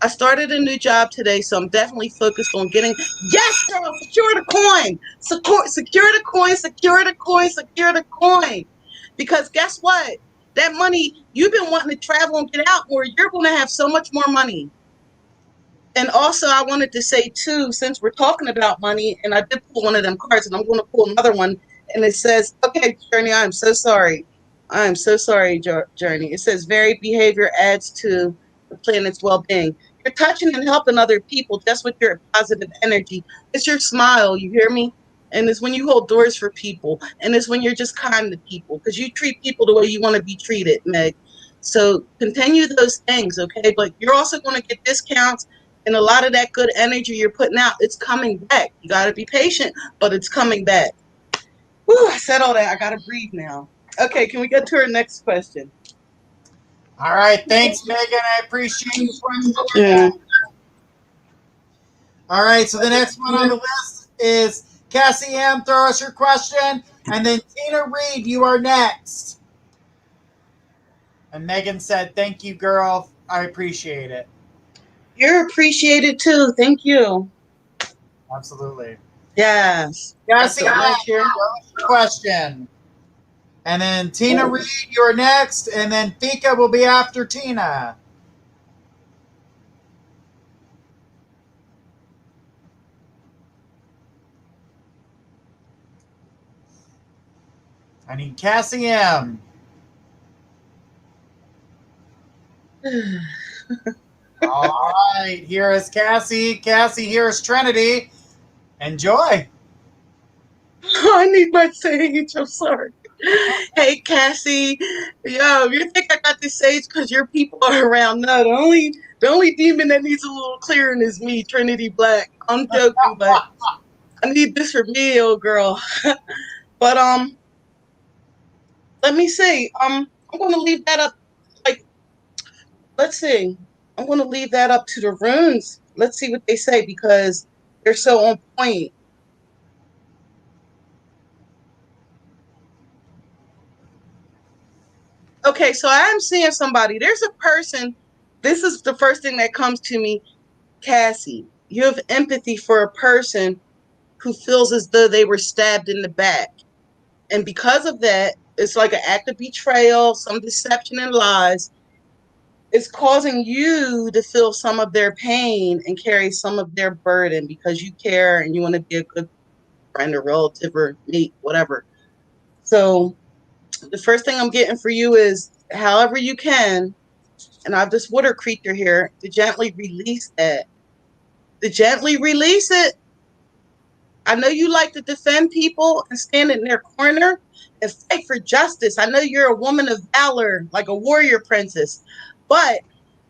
I started a new job today, so I'm definitely focused on getting. Yes, girl, secure the coin. Secure the coin, secure the coin, secure the coin. Because guess what? That money, you've been wanting to travel and get out more, you're going to have so much more money. And also, I wanted to say, too, since we're talking about money, and I did pull one of them cards, and I'm going to pull another one, and it says, okay, Journey, I'm so sorry. I'm so sorry, Journey. It says, varied behavior adds to the planet's well-being. You're touching and helping other people just with your positive energy. It's your smile, you hear me? And it's when you hold doors for people, and it's when you're just kind to people, because you treat people the way you want to be treated, Meg. So continue those things, okay? But you're also going to get discounts, and a lot of that good energy you're putting out, it's coming back. You got to be patient, but it's coming back. Whew, I said all that. I got to breathe now. Okay, can we get to our next question? All right. Thanks, Megan. I appreciate you. Yeah. All right. So the next one on the list is Cassie M. Throw us your question. And then Tina Reed, you are next. And Megan said, thank you, girl. I appreciate it. You're appreciated too. Thank you. Absolutely. Yes. Cassie M. Throw us your question. And then Tina Reed, you're next. And then Fika will be after Tina. I need Cassie M. All right. Here is Cassie. Cassie, here is Trinity. Enjoy. I need my sage. I'm sorry. Hey, Cassie. Yo, you think I got this sage because your people are around? No, the only demon that needs a little clearing is me, Trinity Black. I'm joking, but I need this for me, old girl. But let me see. I'm gonna leave that up. Like, let's see. I'm gonna leave that up to the runes. Let's see what they say, because they're so on point. Okay, so I am seeing somebody. There's a person. This is the first thing that comes to me. Cassie, you have empathy for a person who feels as though they were stabbed in the back. And because of that, it's like an act of betrayal, some deception and lies. It's causing you to feel some of their pain and carry some of their burden because you care and you want to be a good friend or relative or mate, whatever. So the first thing I'm getting for you is however you can, and I have this water creature here, to gently release that. To gently release it. I know you like to defend people and stand in their corner and fight for justice. I know you're a woman of valor, like a warrior princess. But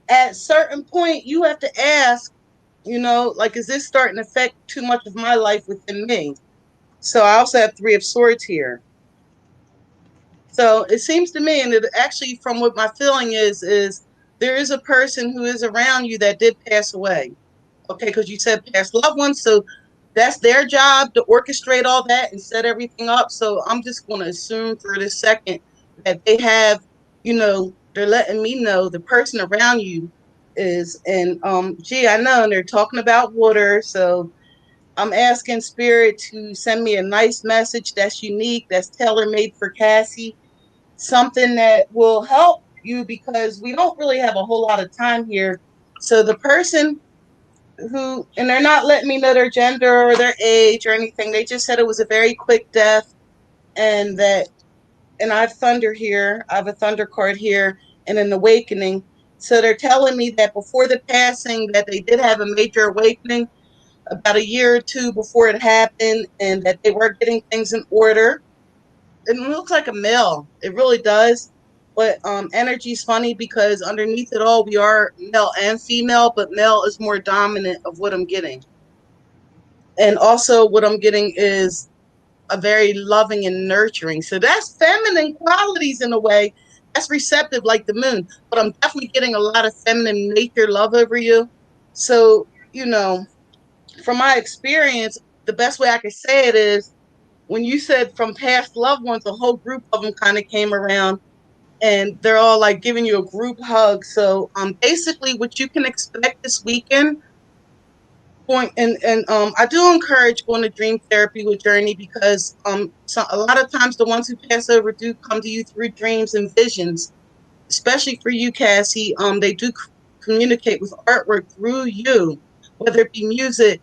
at a certain point, you have to ask, like, is this starting to affect too much of my life within me? So I also have Three of Swords here. So it seems to me, and it actually, from what my feeling is there is a person who is around you that did pass away. Okay, because you said past loved ones, so that's their job to orchestrate all that and set everything up. So I'm just going to assume for this second that they have, they're letting me know the person around you is, and gee, I know, and they're talking about water, so I'm asking Spirit to send me a nice message that's unique, that's tailor made for Cassie, something that will help you because we don't really have a whole lot of time here. So the person who, and they're not letting me know their gender or their age or anything. They just said it was a very quick death, and that, and I have thunder here. I have a thunder card here and an awakening. So they're telling me that before the passing, that they did have a major awakening about a year or two before it happened, and that they were getting things in order. It looks like a male. It really does. But energy is funny because underneath it all, we are male and female, but male is more dominant of what I'm getting. And also what I'm getting is a very loving and nurturing. So that's feminine qualities in a way. That's receptive like the moon. But I'm definitely getting a lot of feminine nature love over you. So, from my experience, the best way I could say it is when you said from past loved ones, a whole group of them kind of came around and they're all like giving you a group hug. So basically what you can expect this weekend, I do encourage going to dream therapy with Journey because a lot of times the ones who pass over do come to you through dreams and visions, especially for you, Cassie. They do communicate with artwork through you, whether it be music,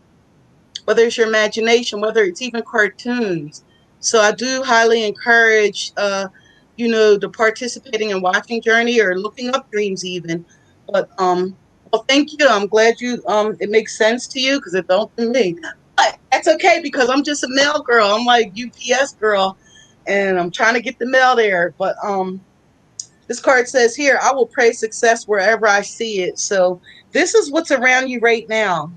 whether it's your imagination, whether it's even cartoons. So I do highly encourage, the participating in watching Journey or looking up dreams even. But well, thank you. I'm glad it makes sense to you because it don't to me. But that's okay because I'm just a mail girl. I'm like UPS girl, and I'm trying to get the mail there. But this card says here, I will pray success wherever I see it. So this is what's around you right now.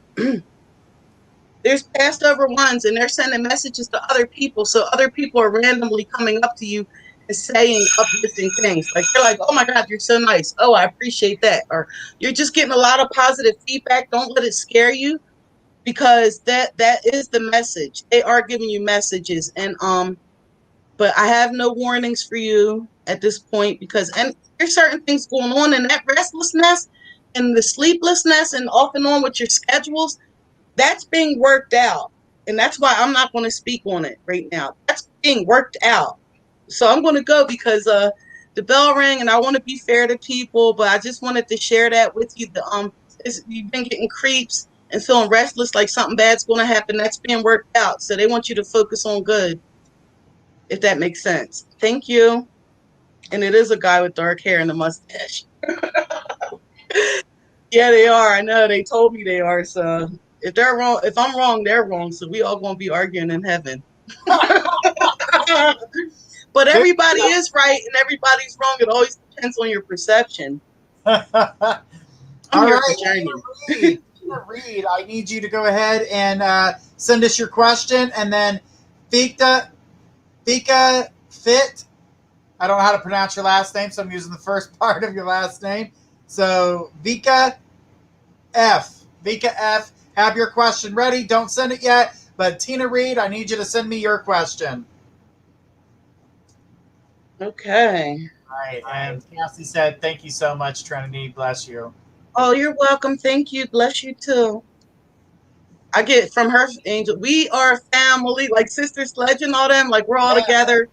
There's passed over ones and they're sending messages to other people. So other people are randomly coming up to you and saying uplifting things. Like they're like, oh my God, you're so nice. Oh, I appreciate that. Or you're just getting a lot of positive feedback. Don't let it scare you because that is the message. They are giving you messages. And but I have no warnings for you at this point because there's certain things going on in that restlessness and the sleeplessness and off and on with your schedules that's being worked out. And that's why I'm not going to speak on it right now. That's being worked out. So I'm going to go because the bell rang and I want to be fair to people, but I just wanted to share that with you. You've been getting creeps and feeling restless like something bad's going to happen. That's being worked out. So they want you to focus on good, if that makes sense. Thank you. And it is a guy with dark hair and a mustache. Yeah, they are. I know. They told me they are. So if they're wrong, if I'm wrong, they're wrong. So we all gonna be arguing in heaven. But everybody is right and everybody's wrong. It always depends on your perception. I'm here for Journey. Reed, I need you to go ahead and send us your question, and then Fika Fit. I don't know how to pronounce your last name, so I'm using the first part of your last name. So Vika F. Have your question ready. Don't send it yet. But Tina Reed, I need you to send me your question. Okay. All right. And Cassie said, thank you so much, Trinity. Bless you. Oh, you're welcome. Thank you. Bless you too. I get from her angel. We are family, like Sister Sledge and all them. Like we're all together.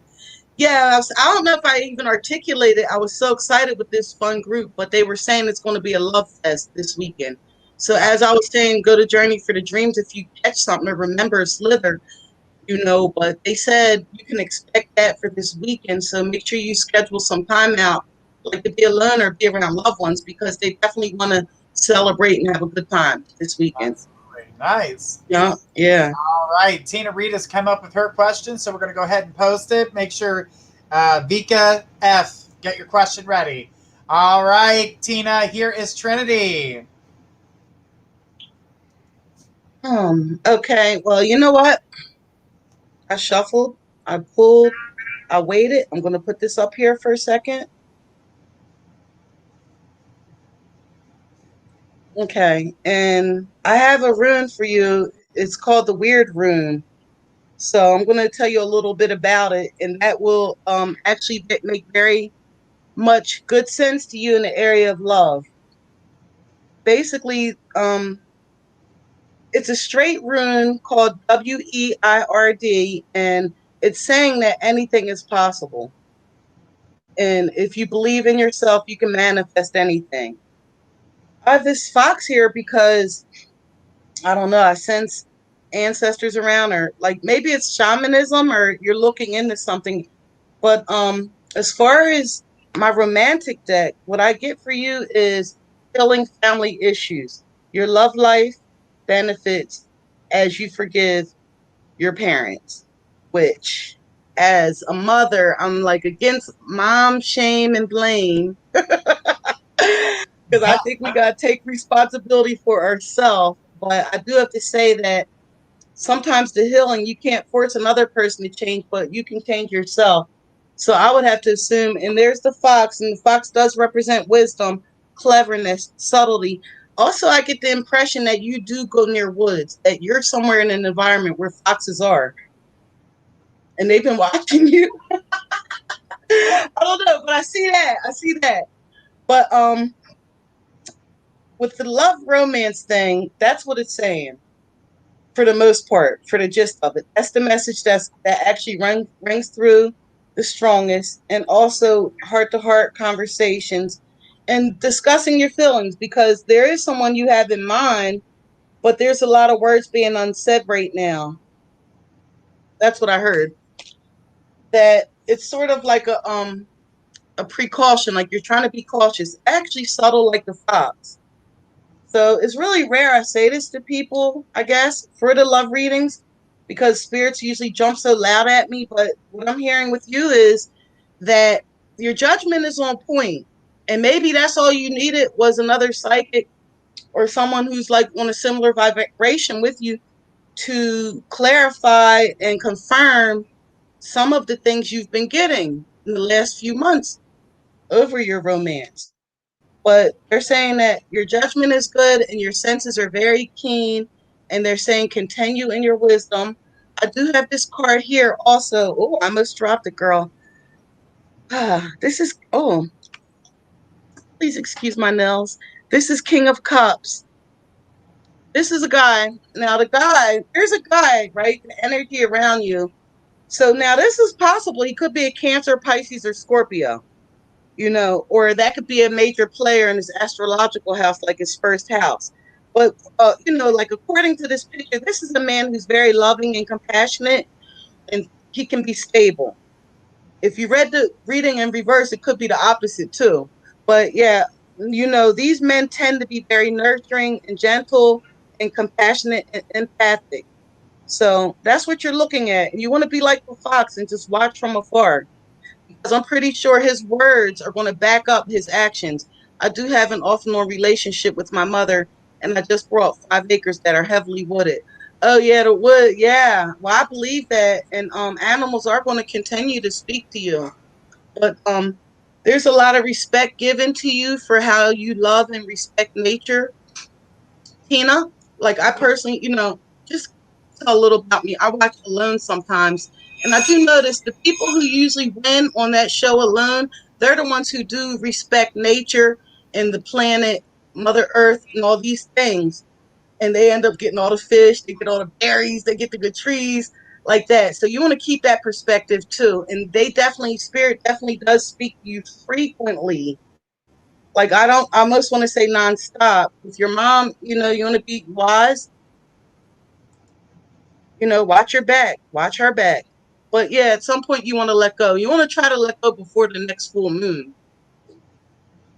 Yeah, I don't know if I even articulated. I was so excited with this fun group, but they were saying it's going to be a love fest this weekend. So as I was saying, go to Journey for the Dreams if you catch something, or remember Slither, but they said you can expect that for this weekend. So make sure you schedule some time out, like to be alone or be around loved ones, because they definitely want to celebrate and have a good time this weekend. Absolutely. Nice. Yeah, yeah. All right. Tina Rita's come up with her question, so we're going to go ahead and post it. Make sure Vika F, get your question ready. All right, Tina, here is Trinity. Okay. Well, you know what? I shuffled, I pulled, I waited. I'm going to put this up here for a second. Okay. And I have a rune for you. It's called the Weird Rune. So I'm going to tell you a little bit about it, and that will actually make very much good sense to you in the area of love. Basically, it's a straight rune called WEIRD, and it's saying that anything is possible. And if you believe in yourself, you can manifest anything. I have this fox here because I don't know, I sense ancestors around, or like maybe it's shamanism, or you're looking into something. But as far as my romantic deck, what I get for you is healing family issues. Your love life benefits as you forgive your parents, which as a mother, I'm like against mom shame and blame because I think we got to take responsibility for ourselves. But I do have to say that sometimes the healing, you can't force another person to change, but you can change yourself. So I would have to assume, and there's the fox, and the fox does represent wisdom, cleverness, subtlety. Also, I get the impression that you do go near woods, that you're somewhere in an environment where foxes are, and they've been watching you. I don't know, but I see that. I see that. But with the love romance thing, that's what it's saying for the most part, for the gist of it. That's the message that actually rings through the strongest, and also heart to heart conversations and discussing your feelings, because there is someone you have in mind, but there's a lot of words being unsaid right now. That's what I heard. That it's sort of like a precaution, like you're trying to be cautious, actually subtle like the fox. So it's really rare I say this to people, I guess, for the love readings, because spirits usually jump so loud at me. But what I'm hearing with you is that your judgment is on point. And maybe that's all you needed was another psychic or someone who's like on a similar vibration with you to clarify and confirm some of the things you've been getting in the last few months over your romance. But they're saying that your judgment is good and your senses are very keen, and they're saying continue in your wisdom. I do have this card here also. Oh, I almost dropped it, girl. This is, oh, please excuse my nails. This is King of Cups. This is a guy. Now, there's a guy, right? The energy around you. So now this is possible. He could be a Cancer, Pisces, or Scorpio, or that could be a major player in his astrological house, like his first house. But, like according to this picture, this is a man who's very loving and compassionate, and he can be stable. If you read the reading in reverse, it could be the opposite too. But yeah, these men tend to be very nurturing and gentle and compassionate and empathic. So that's what you're looking at. And you want to be like the fox and just watch from afar, because I'm pretty sure his words are going to back up his actions. I do have an off and on relationship with my mother, and I just brought 5 acres that are heavily wooded. Oh yeah, the wood. Yeah, well, I believe that, and animals are going to continue to speak to you, but there's a lot of respect given to you for how you love and respect nature, Tina. Like I personally, just tell a little about me. I watch Alone sometimes, and I do notice the people who usually win on that show Alone, they're the ones who do respect nature and the planet, Mother Earth, and all these things. And they end up getting all the fish, they get all the berries, they get the good trees. like that. So you want to keep that perspective too. And spirit definitely does speak to you frequently. Like I almost want to say nonstop. With your mom, you want to be wise, watch your back, watch her back. But yeah, at some point you want to let go. You want to try to let go before the next full moon,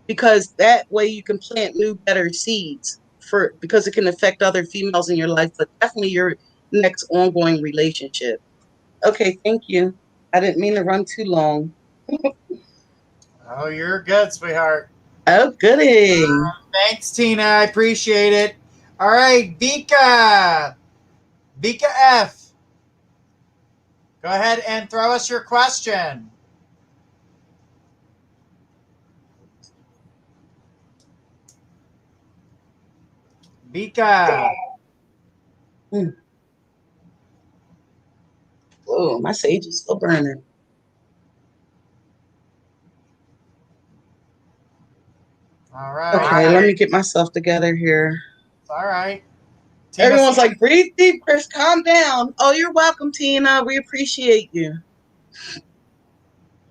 because that way you can plant new, better seeds because it can affect other females in your life, but definitely your next ongoing relationship. Okay, thank you. I didn't mean to run too long. Oh, you're good, sweetheart. Oh, goody. Thanks, Tina. I appreciate it. All right, Vika. Vika F. Go ahead and throw us your question. Vika. Oh, my sage is still burning. All right. Okay, let me get myself together here. All right. Tina, everyone's like, breathe deep, Chris, calm down. Oh, you're welcome, Tina. We appreciate you.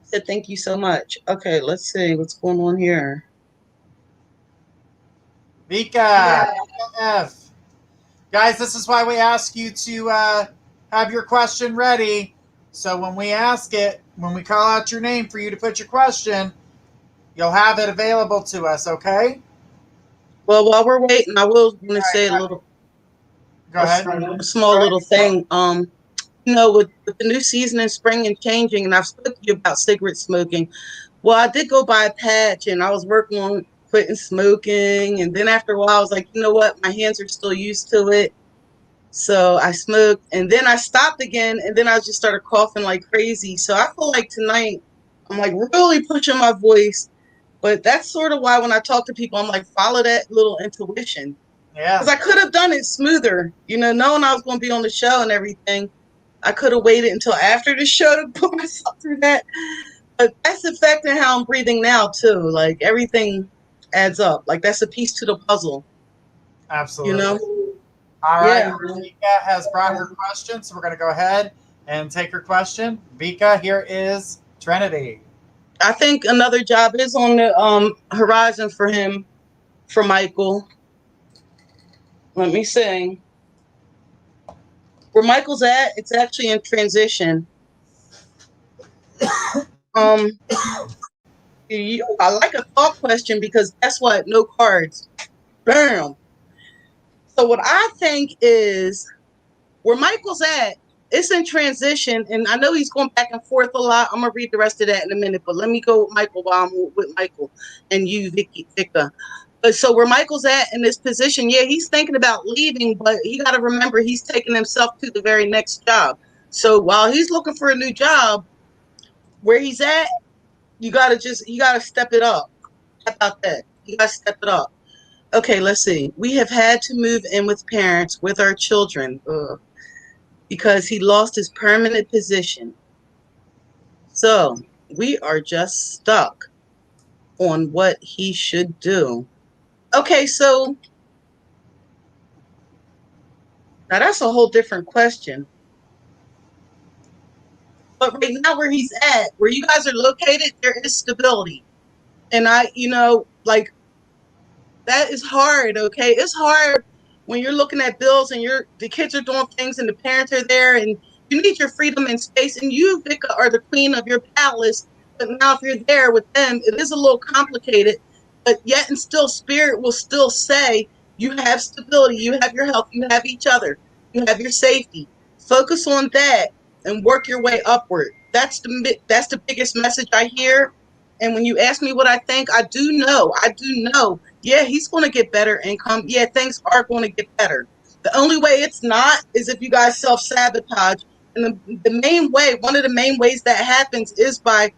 Said thank you so much. Okay, let's see what's going on here. Vika F. Guys, this is why we ask you to have your question ready. So when we ask it, when we call out your name for you to put your question, you'll have it available to us, okay? Well, while we're waiting, I will want to say a small little thing. With the new season in spring and changing, and I've spoken to you about cigarette smoking. Well, I did go by a patch, and I was working on quitting smoking, and then after a while, I was like, you know what? My hands are still used to it. So I smoked, and then I stopped again, and then I just started coughing like crazy. So I feel like tonight I'm like really pushing my voice, but that's sort of why when I talk to people, I'm like, follow that little intuition. Yeah. Because I could have done it smoother, knowing I was going to be on the show and everything. I could have waited until after the show to put myself through that. But that's affecting how I'm breathing now, too. Like, everything adds up. Like, that's a piece to the puzzle. Absolutely. All right. Yeah. Vika has brought her question, so we're going to go ahead and take her question. Vika, here is Trinity. I think another job is on the horizon for him, for Michael. Let me see. Where Michael's at, it's actually in transition. I like a thought question because guess what? No cards. Bam. So what I think is where Michael's at, it's in transition, and I know he's going back and forth a lot. I'm gonna read the rest of that in a minute, but let me go with Michael while I'm with Michael and you, Vika. But so where Michael's at in this position, yeah, he's thinking about leaving, but he got to remember he's taking himself to the very next job. So while he's looking for a new job, where he's at, you gotta step it up. How about that? You gotta step it up. Okay, let's see. We have had to move in with parents with our children because he lost his permanent position. So we are just stuck on what he should do. Okay, so now that's a whole different question. But right now where he's at, where you guys are located, there is stability. And like that is hard, okay? It's hard when you're looking at bills and the kids are doing things and the parents are there and you need your freedom and space, and you, Vika, are the queen of your palace. But now if you're there with them, it is a little complicated, but yet and still spirit will still say you have stability, you have your health, you have each other, you have your safety. Focus on that and work your way upward. That's the biggest message I hear. And when you ask me what I think, I do know. Yeah, he's going to get better income. Yeah, things are going to get better. The only way it's not is if you guys self-sabotage. And one of the main ways that happens is by,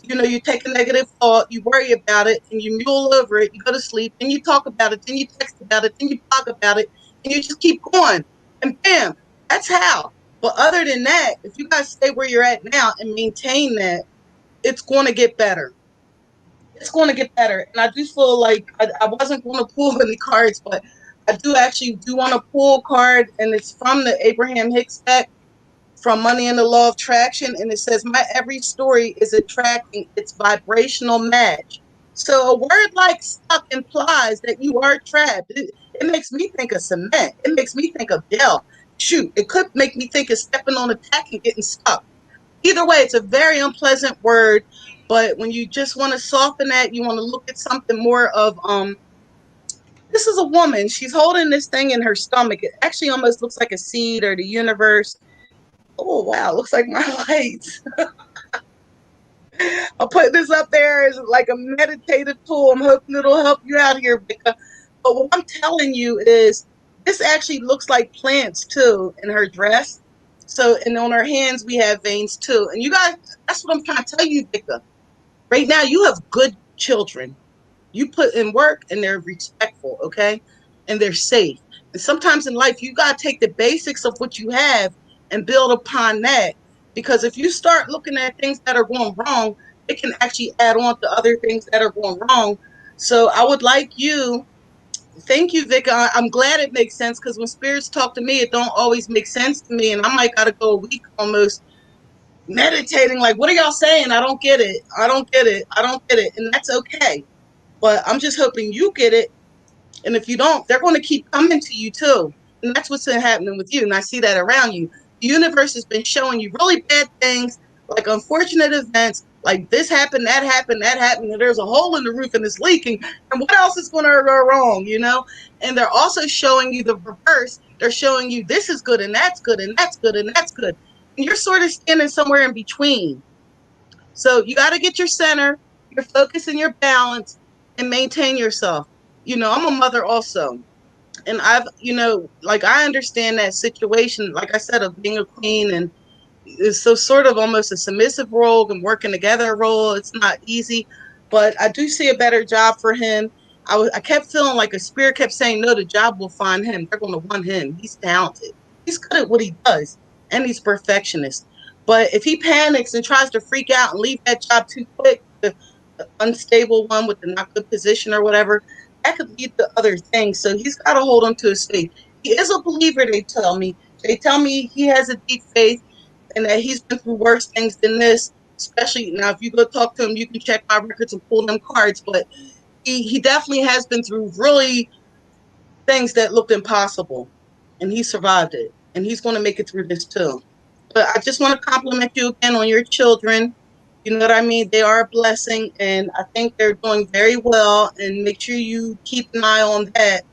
you take a negative thought, you worry about it, and you mule over it, you go to sleep, and you talk about it, then you text about it, then you blog about it, and you just keep going. And bam, that's how. But other than that, if you guys stay where you're at now and maintain that, it's going to get better. It's going to get better. And I do feel like I wasn't going to pull any cards, but I do want to pull a card, and it's from the Abraham Hicks deck. from Money and the Law of Attraction, and it says, my every story is attracting its vibrational match. So a word like stuck implies that you are trapped. It makes me think of cement. It makes me think of gel. Shoot, it could make me think of stepping on a tack and getting stuck. Either way, it's a very unpleasant word, but when you just want to soften that, you want to look at something more of, this is a woman. She's holding this thing in her stomach. It actually almost looks like a seed or the universe. Oh, wow. Looks like my lights. I'll put this up there as like a meditative tool. I'm hoping it'll help you out here, Becca. But what I'm telling you is this actually looks like plants too in her dress. So, and on her hands, we have veins too. And you guys, that's what I'm trying to tell you, Becca. Right now, you have good children. You put in work and they're respectful, okay? And they're safe. And sometimes in life, you got to take the basics of what you have and build upon that. Because if you start looking at things that are going wrong, it can actually add on to other things that are going wrong. So I would like you, thank you, Vic. I'm glad it makes sense because when spirits talk to me, it don't always make sense to me. And I might got to go a week almost meditating, like, what are y'all saying? I don't get it. I don't get it. I don't get it. And that's okay. But I'm just hoping you get it. And if you don't, they're going to keep coming to you too. And that's what's been happening with you. And I see that around you. The universe has been showing you really bad things, like unfortunate events, like this happened, that happened, that happened, and there's a hole in the roof and it's leaking. And what else is going to go wrong, you know? And they're also showing you the reverse. They're showing you this is good and that's good and that's good and that's good. And you're sort of standing somewhere in between. So you got to get your center, your focus and your balance and maintain yourself. You know, I'm a mother also. And I've, you know, like I understand that situation, like I said, of being a queen and it's so sort of almost a submissive role and working together role. It's not easy, but I do see a better job for him. I kept feeling like a spirit kept saying, no, the job will find him. They're going to want him. He's talented. He's good at what he does. And he's perfectionist. But if he panics and tries to freak out and leave that job too quick, the unstable one with the not good position or whatever, that could lead to other things. So he's got to hold on to his faith. He is a believer, they tell me. They tell me he has a deep faith and that he's been through worse things than this. Especially now, if you go talk to him, you can check my records and pull them cards. But he definitely has been through really things that looked impossible, and he survived it. And he's going to make it through this too. But I just want to compliment you again on your children. You know what I mean? They are a blessing, and I think they're doing very well. And make sure you keep an eye on that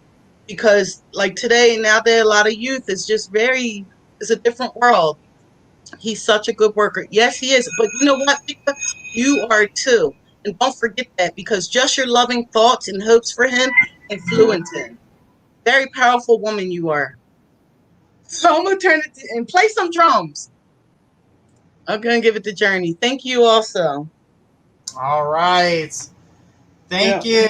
because, like today, now that a lot of youth is just it's a different world. He's such a good worker. Yes, he is. But you know what, Mika? You are too. And don't forget that because just your loving thoughts and hopes for him influence him. Very powerful woman you are. So I'm going to turn it to, and play some drums. I'm going to give it to Journey. Thank you also. All right. Thank you.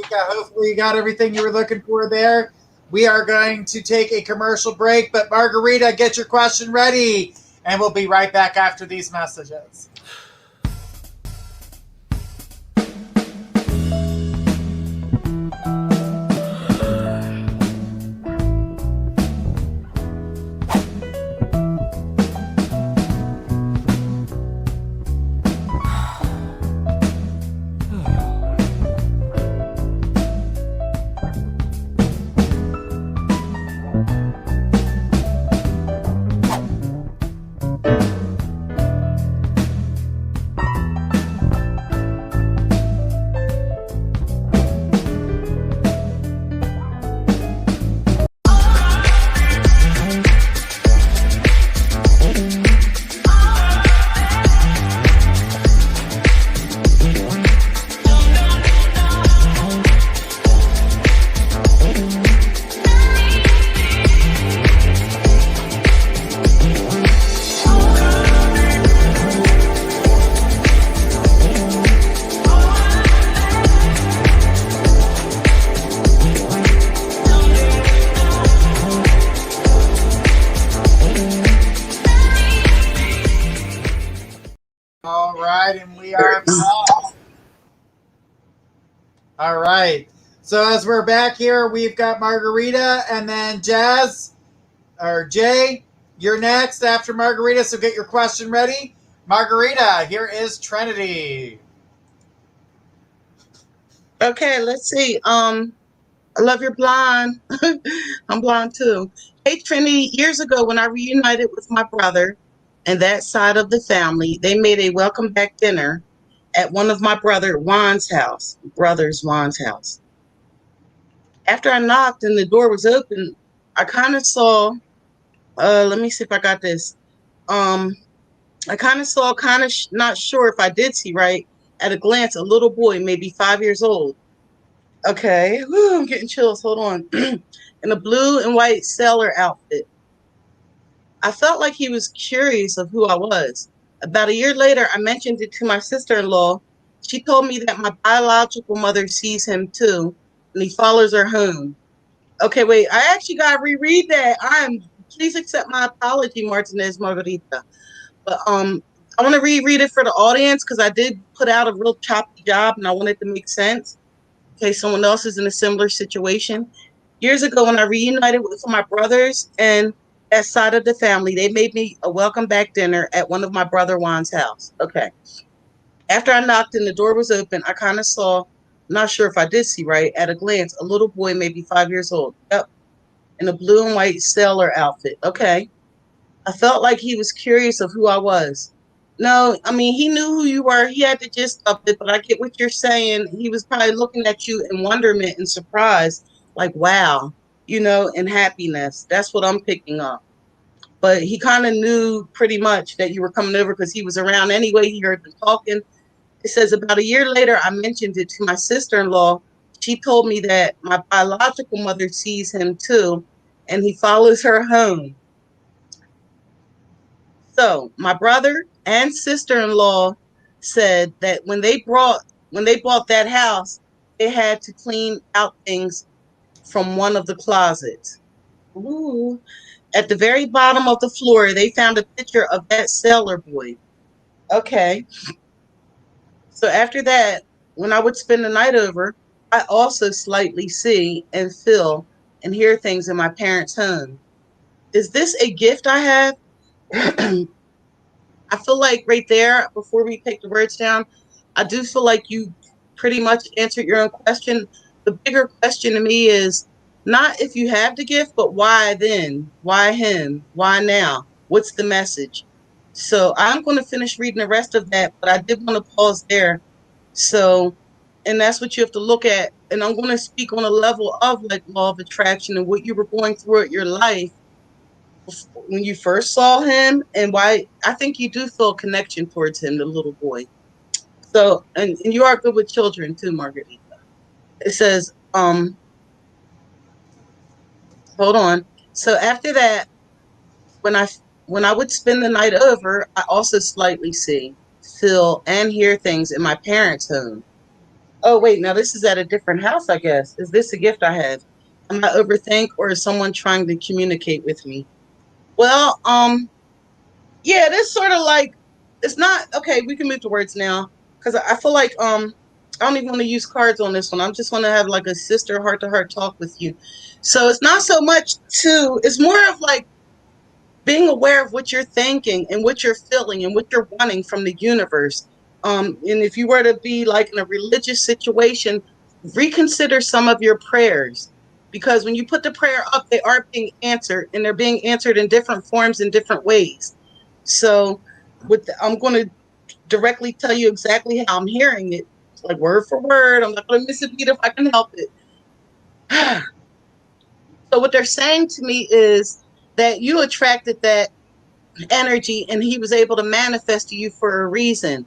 Hopefully you got everything you were looking for there. We are going to take a commercial break, but Margarita, get your question ready. And we'll be right back after these messages. All right, and we are back. All right. So as we're back here, we've got Margarita and then Jazz, or Jay. You're next after Margarita, so get your question ready. Margarita, here is Trinity. Okay, let's see. I love your blonde. I'm blonde too. Hey, Trinity, years ago when I reunited with my brother and that side of the family, they made a welcome back dinner at one of my brother's Juan's house. After I knocked and the door was open, I kind of saw, let me see if I got this. I kind of saw, not sure if I did see right, at a glance, a little boy, maybe 5 years old. Okay, whew, I'm getting chills. Hold on. In a blue and white sailor outfit. I felt like he was curious of who I was. About a year later, I mentioned it to my sister-in-law. She told me that my biological mother sees him too, and he follows her home. Okay, wait, I actually got to reread that. Please accept my apology, Martinez Margarita. But I want to reread it for the audience because I did put out a real choppy job and I want it to make sense. Okay, someone else is in a similar situation. Years ago, when I reunited with my brothers and that side of the family, they made me a welcome back dinner at one of my brother Juan's house. Okay. After I knocked and the door was open, I kind of saw, not sure if I did see right, at a glance, a little boy, maybe 5 years old. Yep. In a blue and white sailor outfit. Okay. I felt like he was curious of who I was. No, I mean, he knew who you were. He had the gist of it, but I get what you're saying. He was probably looking at you in wonderment and surprise, like, wow, and happiness. That's what I'm picking up. But he kind of knew pretty much that you were coming over because he was around anyway. He heard them talking. It says about a year later, I mentioned it to my sister-in-law. She told me that my biological mother sees him too, and he follows her home. So my brother and sister-in-law said that when they bought that house, they had to clean out things from one of the closets. Ooh. At the very bottom of the floor, they found a picture of that sailor boy. Okay. So after that, when I would spend the night over, I also slightly see and feel and hear things in my parents' home. Is this a gift I have? I feel like right there, before we take the words down, I do feel like you pretty much answered your own question. The bigger question to me is not if you have the gift, but why then? Why him? Why now? What's the message? So I'm going to finish reading the rest of that, but I did want to pause there. So, and that's what you have to look at. And I'm going to speak on a level of like law of attraction and what you were going through at your life when you first saw him and why I think you do feel a connection towards him, the little boy. So, and you are good with children too, Margarita. It says, hold on. So after that, when I when I would spend the night over, I also slightly see, feel, and hear things in my parents' home. Oh wait, now this is at a different house, I guess. Is this a gift I have? Am I overthink or is someone trying to communicate with me? Well, yeah, this sort of like it's not okay. We can move to words now because I feel like I don't even want to use cards on this one. I'm just want to have like a sister heart to heart talk with you. So it's not so much to. It's more of like being aware of what you're thinking and what you're feeling and what you're wanting from the universe. And if you were to be like in a religious situation, reconsider some of your prayers because when you put the prayer up, they are being answered and they're being answered in different forms in different ways. So I'm going to directly tell you exactly how I'm hearing it, like word for word. I'm not going to miss a beat if I can help it. So what they're saying to me is that you attracted that energy and he was able to manifest to you for a reason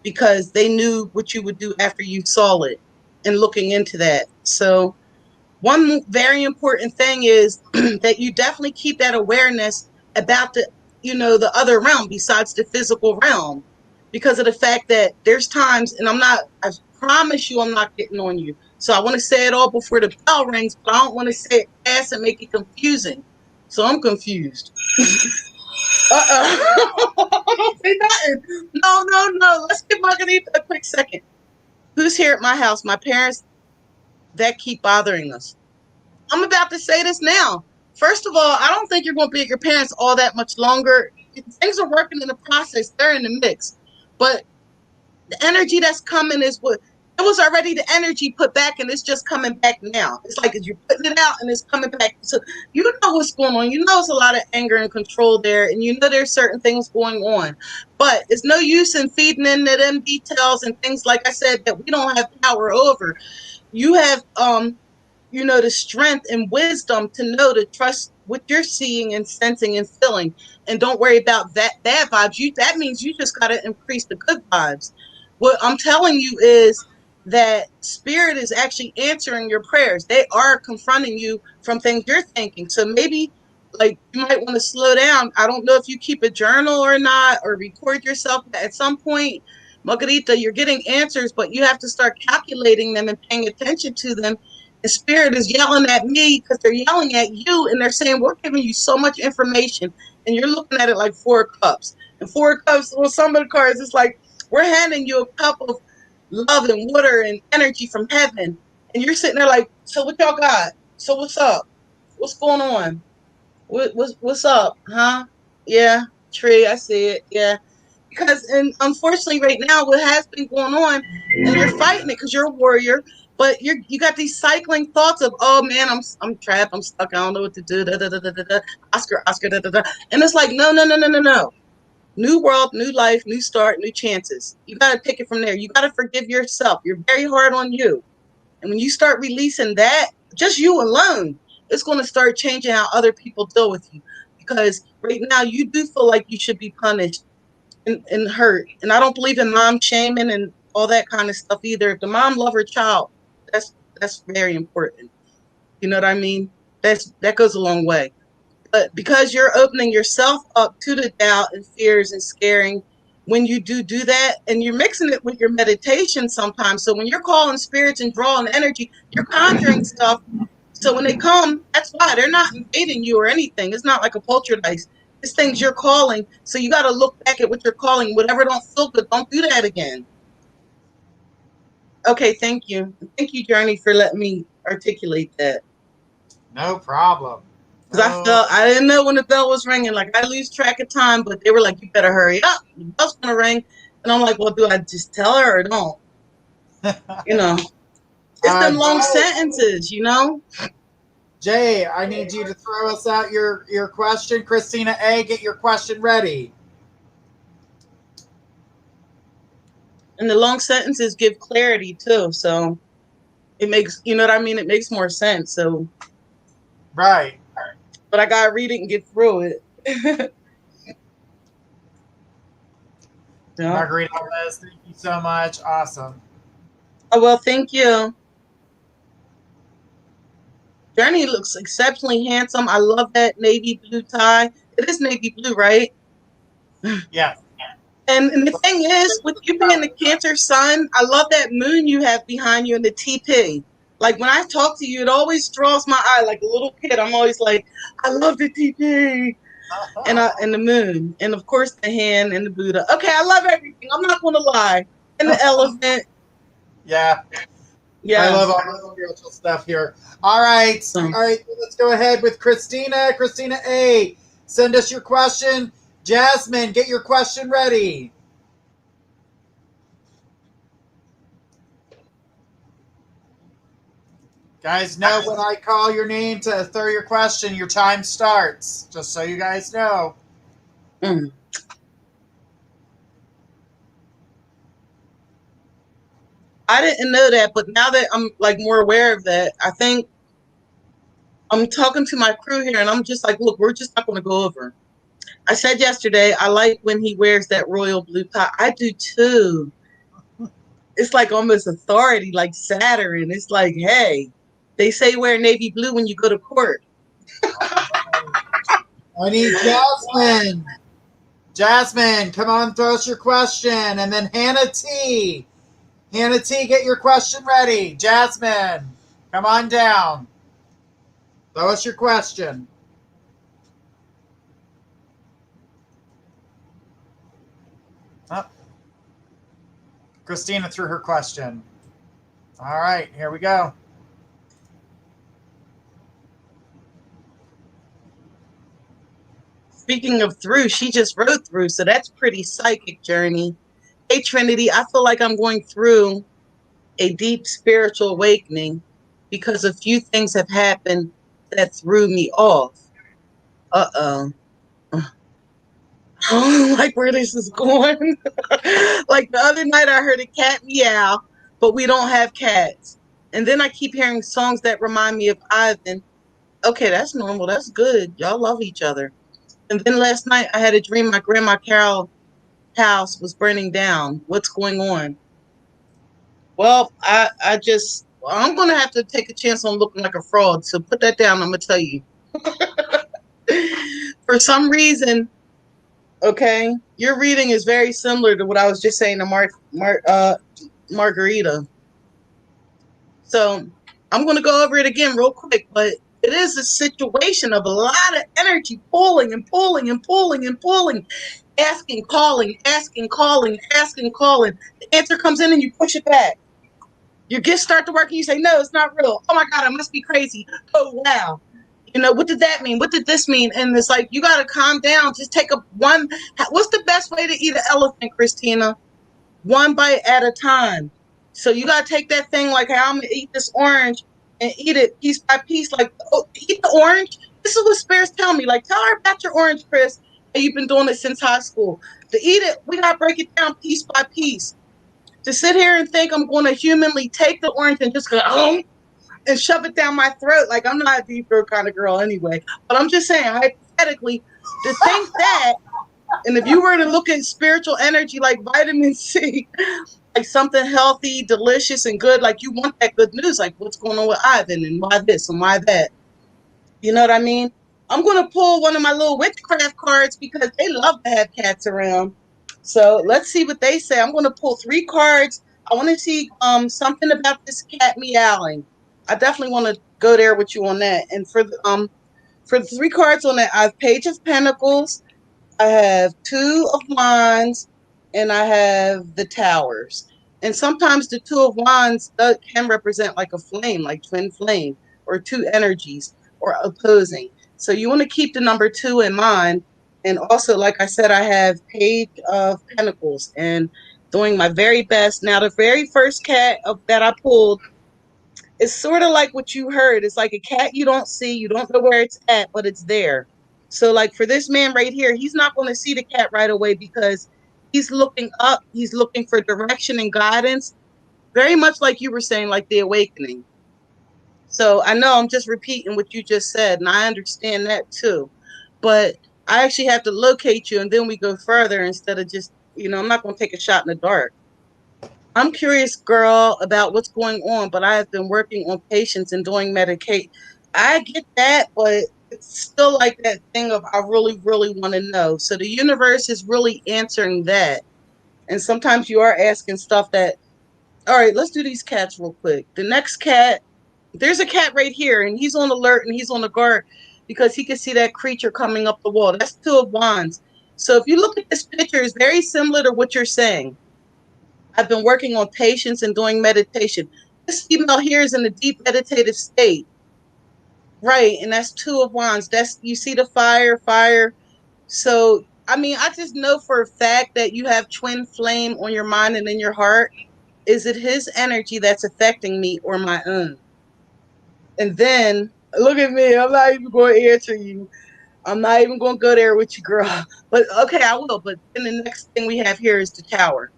because they knew what you would do after you saw it and looking into that. So one very important thing is that you definitely keep that awareness about the other realm besides the physical realm because of the fact that there's times, and I promise you I'm not getting on you. So I want to say it all before the bell rings, but I don't want to say it fast and make it confusing. So I'm confused. Don't say nothing. No. Let's give Margarita a quick second. Who's here at my house? My parents that keep bothering us. I'm about to say this now. First of all, I don't think you're going to be at your parents all that much longer. Things are working in the process. They're in the mix. But the energy that's coming is what it was already the energy put back, and it's just coming back now. It's like you're putting it out and it's coming back. So you know what's going on. You know it's a lot of anger and control there, and you know there's certain things going on. But it's no use in feeding into them details and things, like I said, that we don't have power over. You have the strength and wisdom to know to trust what you're seeing and sensing and feeling, and don't worry about that bad vibes. That means you just got to increase the good vibes. What I'm telling you is that spirit is actually answering your prayers. They are confronting you from things you're thinking. So maybe like you might want to slow down. I don't know if you keep a journal or not, or record yourself. At some point, Margarita, you're getting answers, but you have to start calculating them and paying attention to them. The spirit is yelling at me because they're yelling at you, and they're saying, we're giving you so much information, and you're looking at it like 4 cups. And 4 cups, well, some of the cards, it's like, we're handing you a cup of love and water and energy from heaven. And you're sitting there like, so what y'all got? So what's up? What's going on? What's up? Huh? Yeah, tree, I see it. Yeah. And unfortunately right now what has been going on, and you're fighting it because you're a warrior, but you got these cycling thoughts of, oh man, I'm trapped, I'm stuck, I don't know what to do, da, da, da, da, da, da. Oscar, da, da, da. And it's like, no, no, no, no, no, no. New world, new life, new start, new chances. You got to pick it from there. You got to forgive yourself. You're very hard on you. And when you start releasing that, just you alone, it's going to start changing how other people deal with you. Because right now you do feel like you should be punished and hurt. And I don't believe in mom shaming and all that kind of stuff either. If the mom love her child, that's very important. You know what I mean? That goes a long way. But because you're opening yourself up to the doubt and fears and scaring, when you do that, and you're mixing it with your meditation sometimes. So when you're calling spirits and drawing energy, you're conjuring stuff. So when they come, that's why they're not invading you or anything. It's not like a poltergeist. It's things you're calling. So you got to look back at what you're calling. Whatever don't feel good, don't do that again. Okay, thank you. Thank you, Journey, for letting me articulate that. No problem. Because I didn't know when the bell was ringing. Like, I lose track of time, but they were like, you better hurry up. The bell's going to ring. And I'm like, well, do I just tell her or don't? You know, it's them long sentences, you know? Jay, I need you to throw us out your question. Christina A., get your question ready. And the long sentences give clarity, too. So it makes, you know what I mean? It makes more sense. So, right. But I got to read it and get through it. Yeah. Margarita Liz, thank you so much. Awesome. Oh, well, thank you. Journey looks exceptionally handsome. I love that navy blue tie. It is navy blue, right? Yeah. And the thing is, with you being the Cancer sun, I love that moon you have behind you in the TP. Like when I talk to you, it always draws my eye like a little kid. I'm always like, I love the TP. And the moon. And of course the hand and the Buddha. Okay, I love everything. I'm not gonna lie. And the elephant. Yeah. Yeah. I love all the spiritual stuff here. All right. All right. Let's go ahead with Christina. Christina A., send us your question. Jasmine, get your question ready. Guys, know when I call your name to throw your question, your time starts. Just so you guys know. Mm. I didn't know that, but now that I'm like more aware of that, I think I'm talking to my crew here and I'm just like, look, we're just not going to go over. I said yesterday, I like when he wears that royal blue tie. I do too. It's like almost authority, like Saturn. It's like, hey, they say wear navy blue when you go to court. I need Jasmine. Jasmine, come on, throw us your question. And then Hannah T. Hannah T., get your question ready. Jasmine, come on down. Throw us your question. Oh. Christina threw her question. All right, here we go. Speaking of through, she just wrote through, so that's pretty psychic journey. Hey Trinity, I feel like I'm going through a deep spiritual awakening because a few things have happened that threw me off. Uh-oh. I don't like where this is going. Like the other night I heard a cat meow, but we don't have cats. And then I keep hearing songs that remind me of Ivan. Okay, that's normal. That's good. Y'all love each other. And then last night I had a dream my grandma Carol house was burning down. What's going on? Well, I'm gonna have to take a chance on looking like a fraud. So put that down. I'm gonna tell you. For some reason, okay, your reading is very similar to what I was just saying to Margarita. So I'm gonna go over it again real quick, but it is a situation of a lot of energy pulling and pulling and pulling and pulling, asking, calling, asking, calling, asking, calling. The answer comes in and you push it back. Your gifts start to work and you say, no, it's not real. Oh my God, I must be crazy. Oh, wow. You know, what did that mean? What did this mean? And it's like, you got to calm down. Just take one. What's the best way to eat an elephant, Christina? One bite at a time. So you got to take that thing like, hey, I'm going to eat this orange and eat it piece by piece. Like, oh, eat the orange. This is what spirits tell me. Like, tell her about your orange, Chris. And you've been doing it since high school. To eat it, we got to break it down piece by piece. To sit here and think I'm going to humanly take the orange and just go, and shove it down my throat. Like, I'm not a deep throat kind of girl anyway. But I'm just saying, hypothetically, to think that, and if you were to look at spiritual energy like vitamin C, like something healthy, delicious, and good, like you want that good news, like what's going on with Ivan and why this and why that. You know what I mean? I'm going to pull one of my little witchcraft cards because they love to have cats around. So let's see what they say. I'm going to pull 3 cards. I want to see something about this cat meowing. I definitely want to go there with you on that. And for the 3 cards on that, I have Page of Pentacles, I have 2 of Wands, and I have the Towers. And sometimes the 2 of Wands can represent like a flame, like twin flame, or 2 energies, or opposing. So you want to keep the number 2 in mind. And also, like I said, I have Page of Pentacles and doing my very best. Now, the very first cat that I pulled is sort of like what you heard. It's like a cat you don't see. You don't know where it's at, but it's there. So, like for this man right here, he's not going to see the cat right away because he's looking up. He's looking for direction and guidance, very much like you were saying, like the awakening. So I know I'm just repeating what you just said, and I understand that too. But I actually have to locate you, and then we go further instead of just, I'm not going to take a shot in the dark. I'm curious, girl, about what's going on, but I have been working on patience and doing medication. I get that, but it's still like that thing of I really, really want to know. So the universe is really answering that. And sometimes you are asking stuff that, all right, let's do these cats real quick. The next cat, there's a cat right here, and he's on alert and he's on the guard because he can see that creature coming up the wall. That's 2 of Wands. So if you look at this picture, it's very similar to what you're saying. I've been working on patience and doing meditation. This female here is in a deep meditative state. Right, and that's 2 of Wands. You see the fire. So, I mean, I just know for a fact that you have twin flame on your mind and in your heart. Is it his energy that's affecting me or my own? And then, look at me. I'm not even going to answer you. I'm not even going to go there with you, girl. But, okay, I will. But then the next thing we have here is the Tower.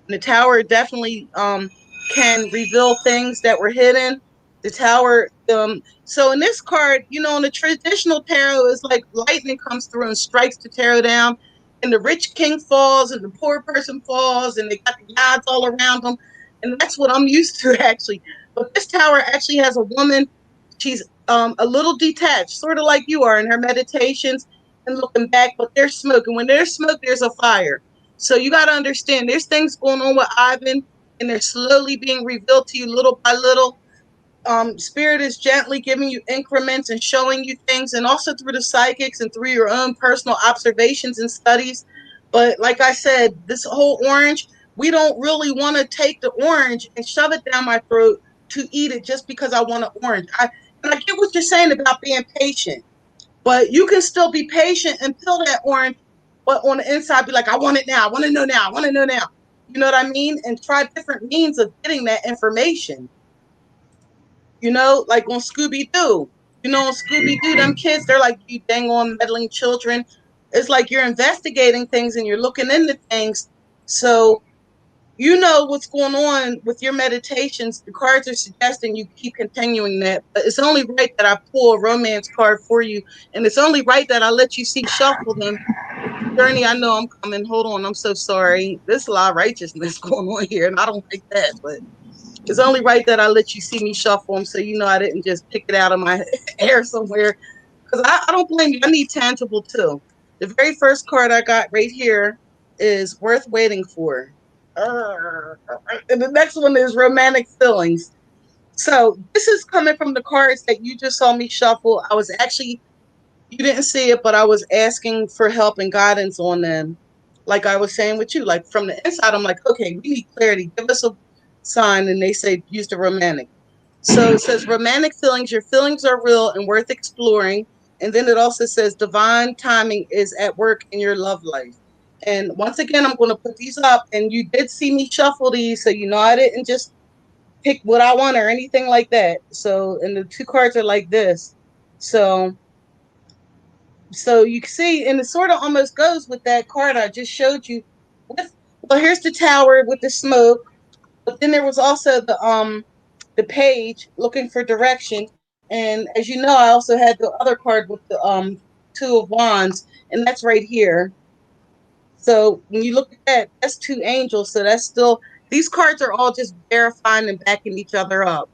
The Tower definitely can reveal things that were hidden. The Tower, so in this card, in the traditional tarot, is like lightning comes through and strikes the tarot down, and the rich king falls, and the poor person falls, and they got the gods all around them, and that's what I'm used to actually. But this Tower actually has a woman. She's a little detached, sort of like you are in her meditations and looking back, but there's smoke, and when there's smoke, there's a fire. So you got to understand, there's things going on with Ivan, and they're slowly being revealed to you little by little. Spirit is gently giving you increments and showing you things, and also through the psychics and through your own personal observations and studies. But like I said, this whole orange, we don't really want to take the orange and shove it down my throat to eat it just because I want an orange. And I get what you're saying about being patient. But you can still be patient and peel that orange, but on the inside be like, I want it now. I want to know now. I want to know now. You know what I mean? And try different means of getting that information. You know, like on Scooby-Doo. You know, on Scooby-Doo, them kids, they're like, you dang on meddling children. It's like you're investigating things and you're looking into things. So you know what's going on with your meditations. The cards are suggesting you keep continuing that. But it's only right that I pull a romance card for you. And it's only right that I let you see shuffle them. Journey, I know I'm coming. Hold on. I'm so sorry. There's a lot of righteousness going on here, and I don't like that. But it's only right that I let you see me shuffle them so you know I didn't just pick it out of my hair somewhere. Because I don't blame you. I need tangible too. The very first card I got right here is Worth Waiting For. And the next one is Romantic Feelings. So this is coming from the cards that you just saw me shuffle. I was actually, you didn't see it, but I was asking for help and guidance on them. Like I was saying with you, like from the inside, I'm like, okay, we need clarity. Give us a sign. And they say, use the romantic. So it says romantic feelings. Your feelings are real and worth exploring. And then it also says divine timing is at work in your love life. And once again, I'm going to put these up. And you did see me shuffle these. So, you know, I didn't just pick what I want or anything like that. So, and the two cards are like this. So you can see, and it sort of almost goes with that card I just showed you. Well, here's the tower with the smoke, but then there was also the page looking for direction, and as you know, I also had the other card with the two of wands, and that's right here. So when you look at that, that's two angels. So that's still, these cards are all just verifying and backing each other up.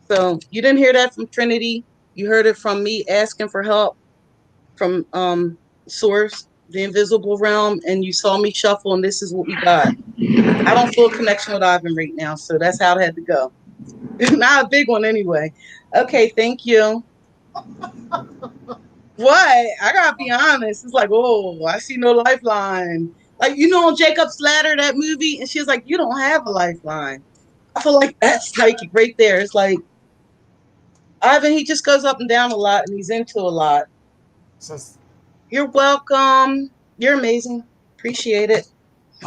So you didn't hear that from Trinity. You heard it from me asking for help from source, the invisible realm, and you saw me shuffle, and this is what we got. I don't feel a connection with Ivan right now, so that's how it had to go. Not a big one anyway. Okay, thank you. What? I gotta be honest. It's like, oh, I see no lifeline. Like, you know, on Jacob's Ladder, that movie, and she's like, you don't have a lifeline. I feel like that's psychic right there. It's like Ivan, he just goes up and down a lot, and he's into a lot. So, you're welcome. You're amazing. Appreciate it.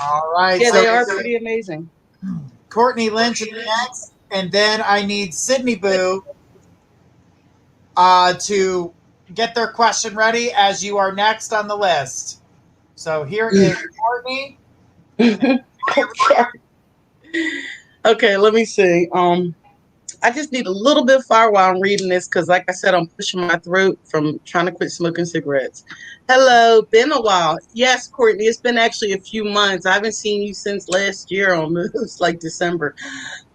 All right. Yeah, so they are pretty amazing. Courtney Lynch is next, and then I need Sydney Boo to get their question ready as you are next on the list. So here is Courtney. Okay, let me see. I just need a little bit of fire while I'm reading this because, like I said, I'm pushing my throat from trying to quit smoking cigarettes. Hello, been a while. Yes, Courtney, it's been actually a few months. I haven't seen you since last year, almost like December.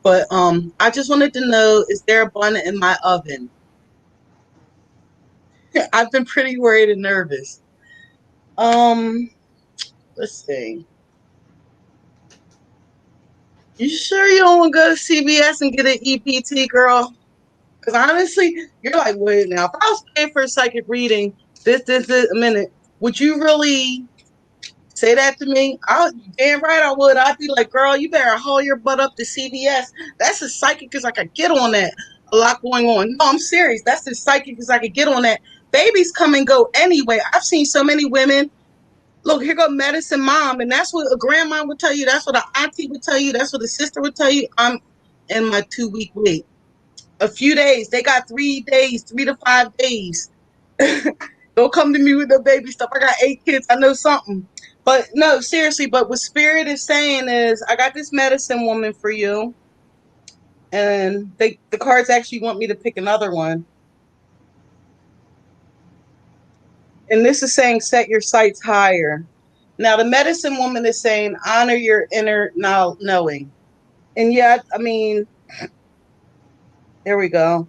But I just wanted to know, is there a bun in my oven? I've been pretty worried and nervous. Let's see. You sure you don't want to go to CVS and get an EPT, girl? Because honestly, you're like, wait, now, if I was paying for a psychic reading, this, a minute, would you really say that to me? Damn right I would. I'd be like, girl, you better haul your butt up to CVS. That's as psychic as I could get on that. A lot going on. No, I'm serious. That's as psychic as I could get on that. Babies come and go anyway. I've seen so many women. Look, here go medicine mom, and that's what a grandma would tell you. That's what an auntie would tell you. That's what a sister would tell you. I'm in my 2-week wait. A few days. They got 3 days, 3 to 5 days. Don't come to me with the baby stuff. I got 8 kids. I know something. But no, seriously, but what Spirit is saying is, I got this medicine woman for you. And the cards actually want me to pick another one. And this is saying, set your sights higher. Now, the medicine woman is saying, honor your inner knowing. And yet, I mean, there we go.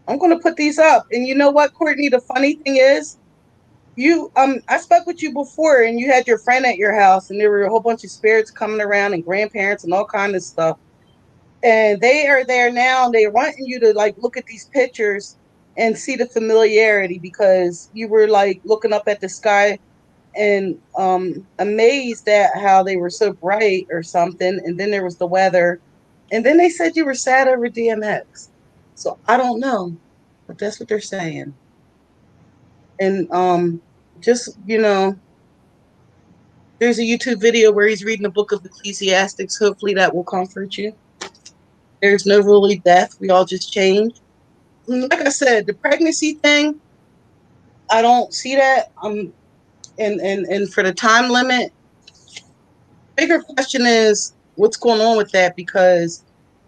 I'm going to put these up. And you know what, Courtney? The funny thing is, I spoke with you before, and you had your friend at your house, and there were a whole bunch of spirits coming around and grandparents and all kind of stuff. And they are there now, and they're wanting you to like look at these pictures and see the familiarity, because you were like looking up at the sky and amazed at how they were so bright or something. And then there was the weather. And then they said you were sad over DMX. So I don't know, but that's what they're saying. And just, there's a YouTube video where he's reading the book of Ecclesiastics. Hopefully that will comfort you. There's no really death. We all just change. Like I said, the pregnancy thing, I don't see that. And for the time limit, bigger question is what's going on with that, because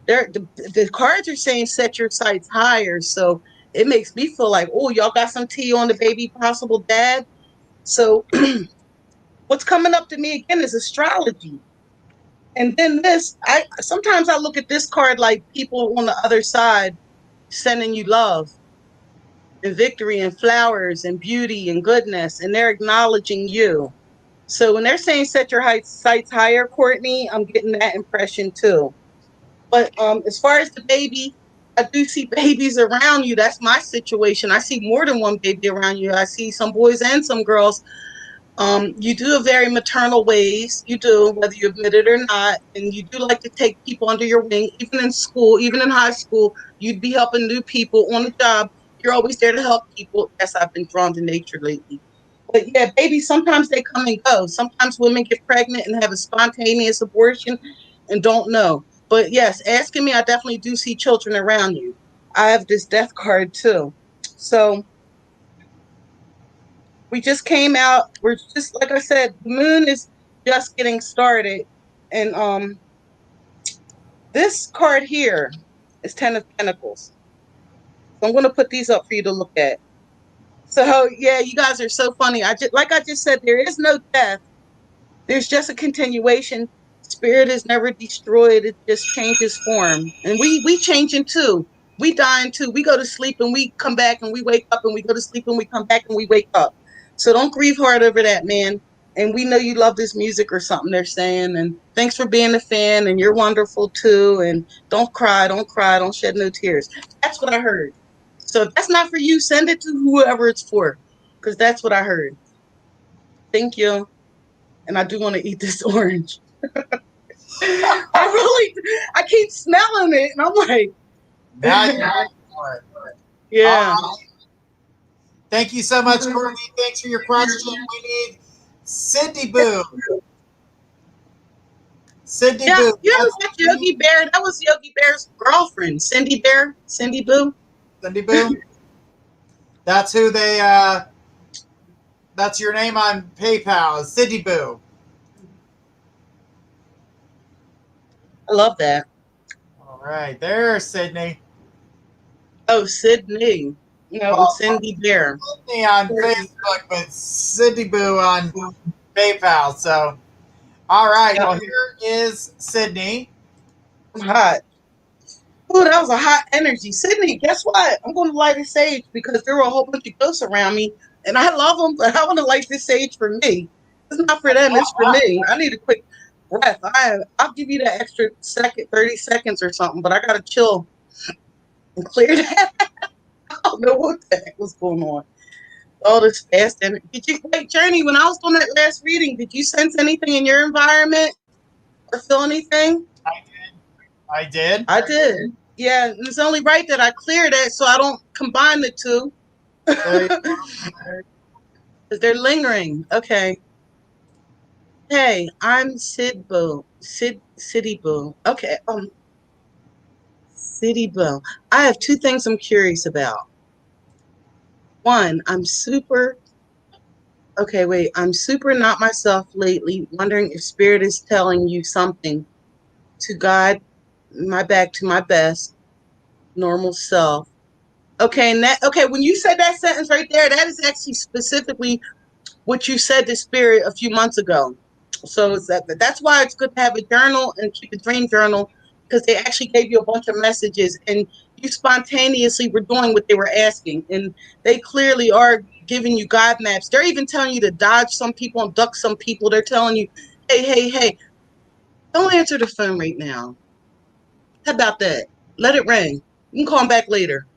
the cards are saying set your sights higher. So it makes me feel like, oh, y'all got some tea on the baby possible dad. So what's coming up to me again is astrology. And then I sometimes I look at this card like people on the other side sending you love and victory and flowers and beauty and goodness, and they're acknowledging you. So when they're saying set your sights higher, Courtney, I'm getting that impression too. But as far as the baby, I do see babies around you. That's my situation. I see more than one baby around you. I see some boys and some girls. You do have very maternal ways. You do, whether you admit it or not. And you do like to take people under your wing, even in school, even in high school. You'd be helping new people on the job. You're always there to help people. Yes, I've been drawn to nature lately. But yeah, babies, sometimes they come and go. Sometimes women get pregnant and have a spontaneous abortion and don't know. But yes, asking me, I definitely do see children around you. I have this death card too. So we just came out. We're just, like I said, the moon is just getting started. And this card here is 10 of Pentacles. So I'm going to put these up for you to look at. So yeah, you guys are so funny. Like I just said, there is no death. There's just a continuation. Spirit is never destroyed. It just changes form. And we changing too. We dying too. We go to sleep and we come back and we wake up, and we go to sleep and we come back and we wake up. So don't grieve hard over that, man. And we know you love this music or something they're saying. And thanks for being a fan. And you're wonderful too. And don't cry, don't cry, don't shed no tears. That's what I heard. So if that's not for you, send it to whoever it's for, because that's what I heard. Thank you. And I do want to eat this orange. I keep smelling it, and I'm like, Now you're ready for it. yeah. Thank you so much, Courtney. Thanks for your question. We need Cindy Boo. Cindy Boo. Yeah, that's Yogi Bear. That was Yogi Bear's girlfriend, Cindy Bear. Cindy Boo. Cindy Boo. That's who they. That's your name on PayPal. Cindy Boo. I love that. All right, there's Sydney. Oh, Sydney. Cindy Bear. Sydney on Facebook, but Cindy Boo on PayPal. So, all right. Well, here is Sydney. I'm hot. Oh, that was a hot energy. Sydney, guess what? I'm going to light a sage because there were a whole bunch of ghosts around me, and I love them, but I want to light this sage for me. It's not for them. It's for me. I need a quick breath. I'll give you that extra second, 30 seconds or something, but I got to chill and clear that. I don't know what the heck was going on. All this fast energy. Journey, when I was doing that last reading, did you sense anything in your environment or feel anything? I did. I did. Yeah, it's only right that I clear that so I don't combine the two. Because they're lingering. Okay. Hey, I'm Sid Boo. City Boo. Okay. City Boo. I have two things I'm curious about. One, I'm super not myself lately, wondering if spirit is telling you something to guide my back to my best normal self. Okay, when you said that sentence right there, that is actually specifically what you said to spirit a few months ago. So that's why it's good to have a journal and keep a dream journal, because they actually gave you a bunch of messages and you spontaneously were doing what they were asking. And they clearly are giving you guide maps. They're even telling you to dodge some people and duck some people. They're telling you, hey, don't answer the phone right now. How about that? Let it ring. You can call them back later.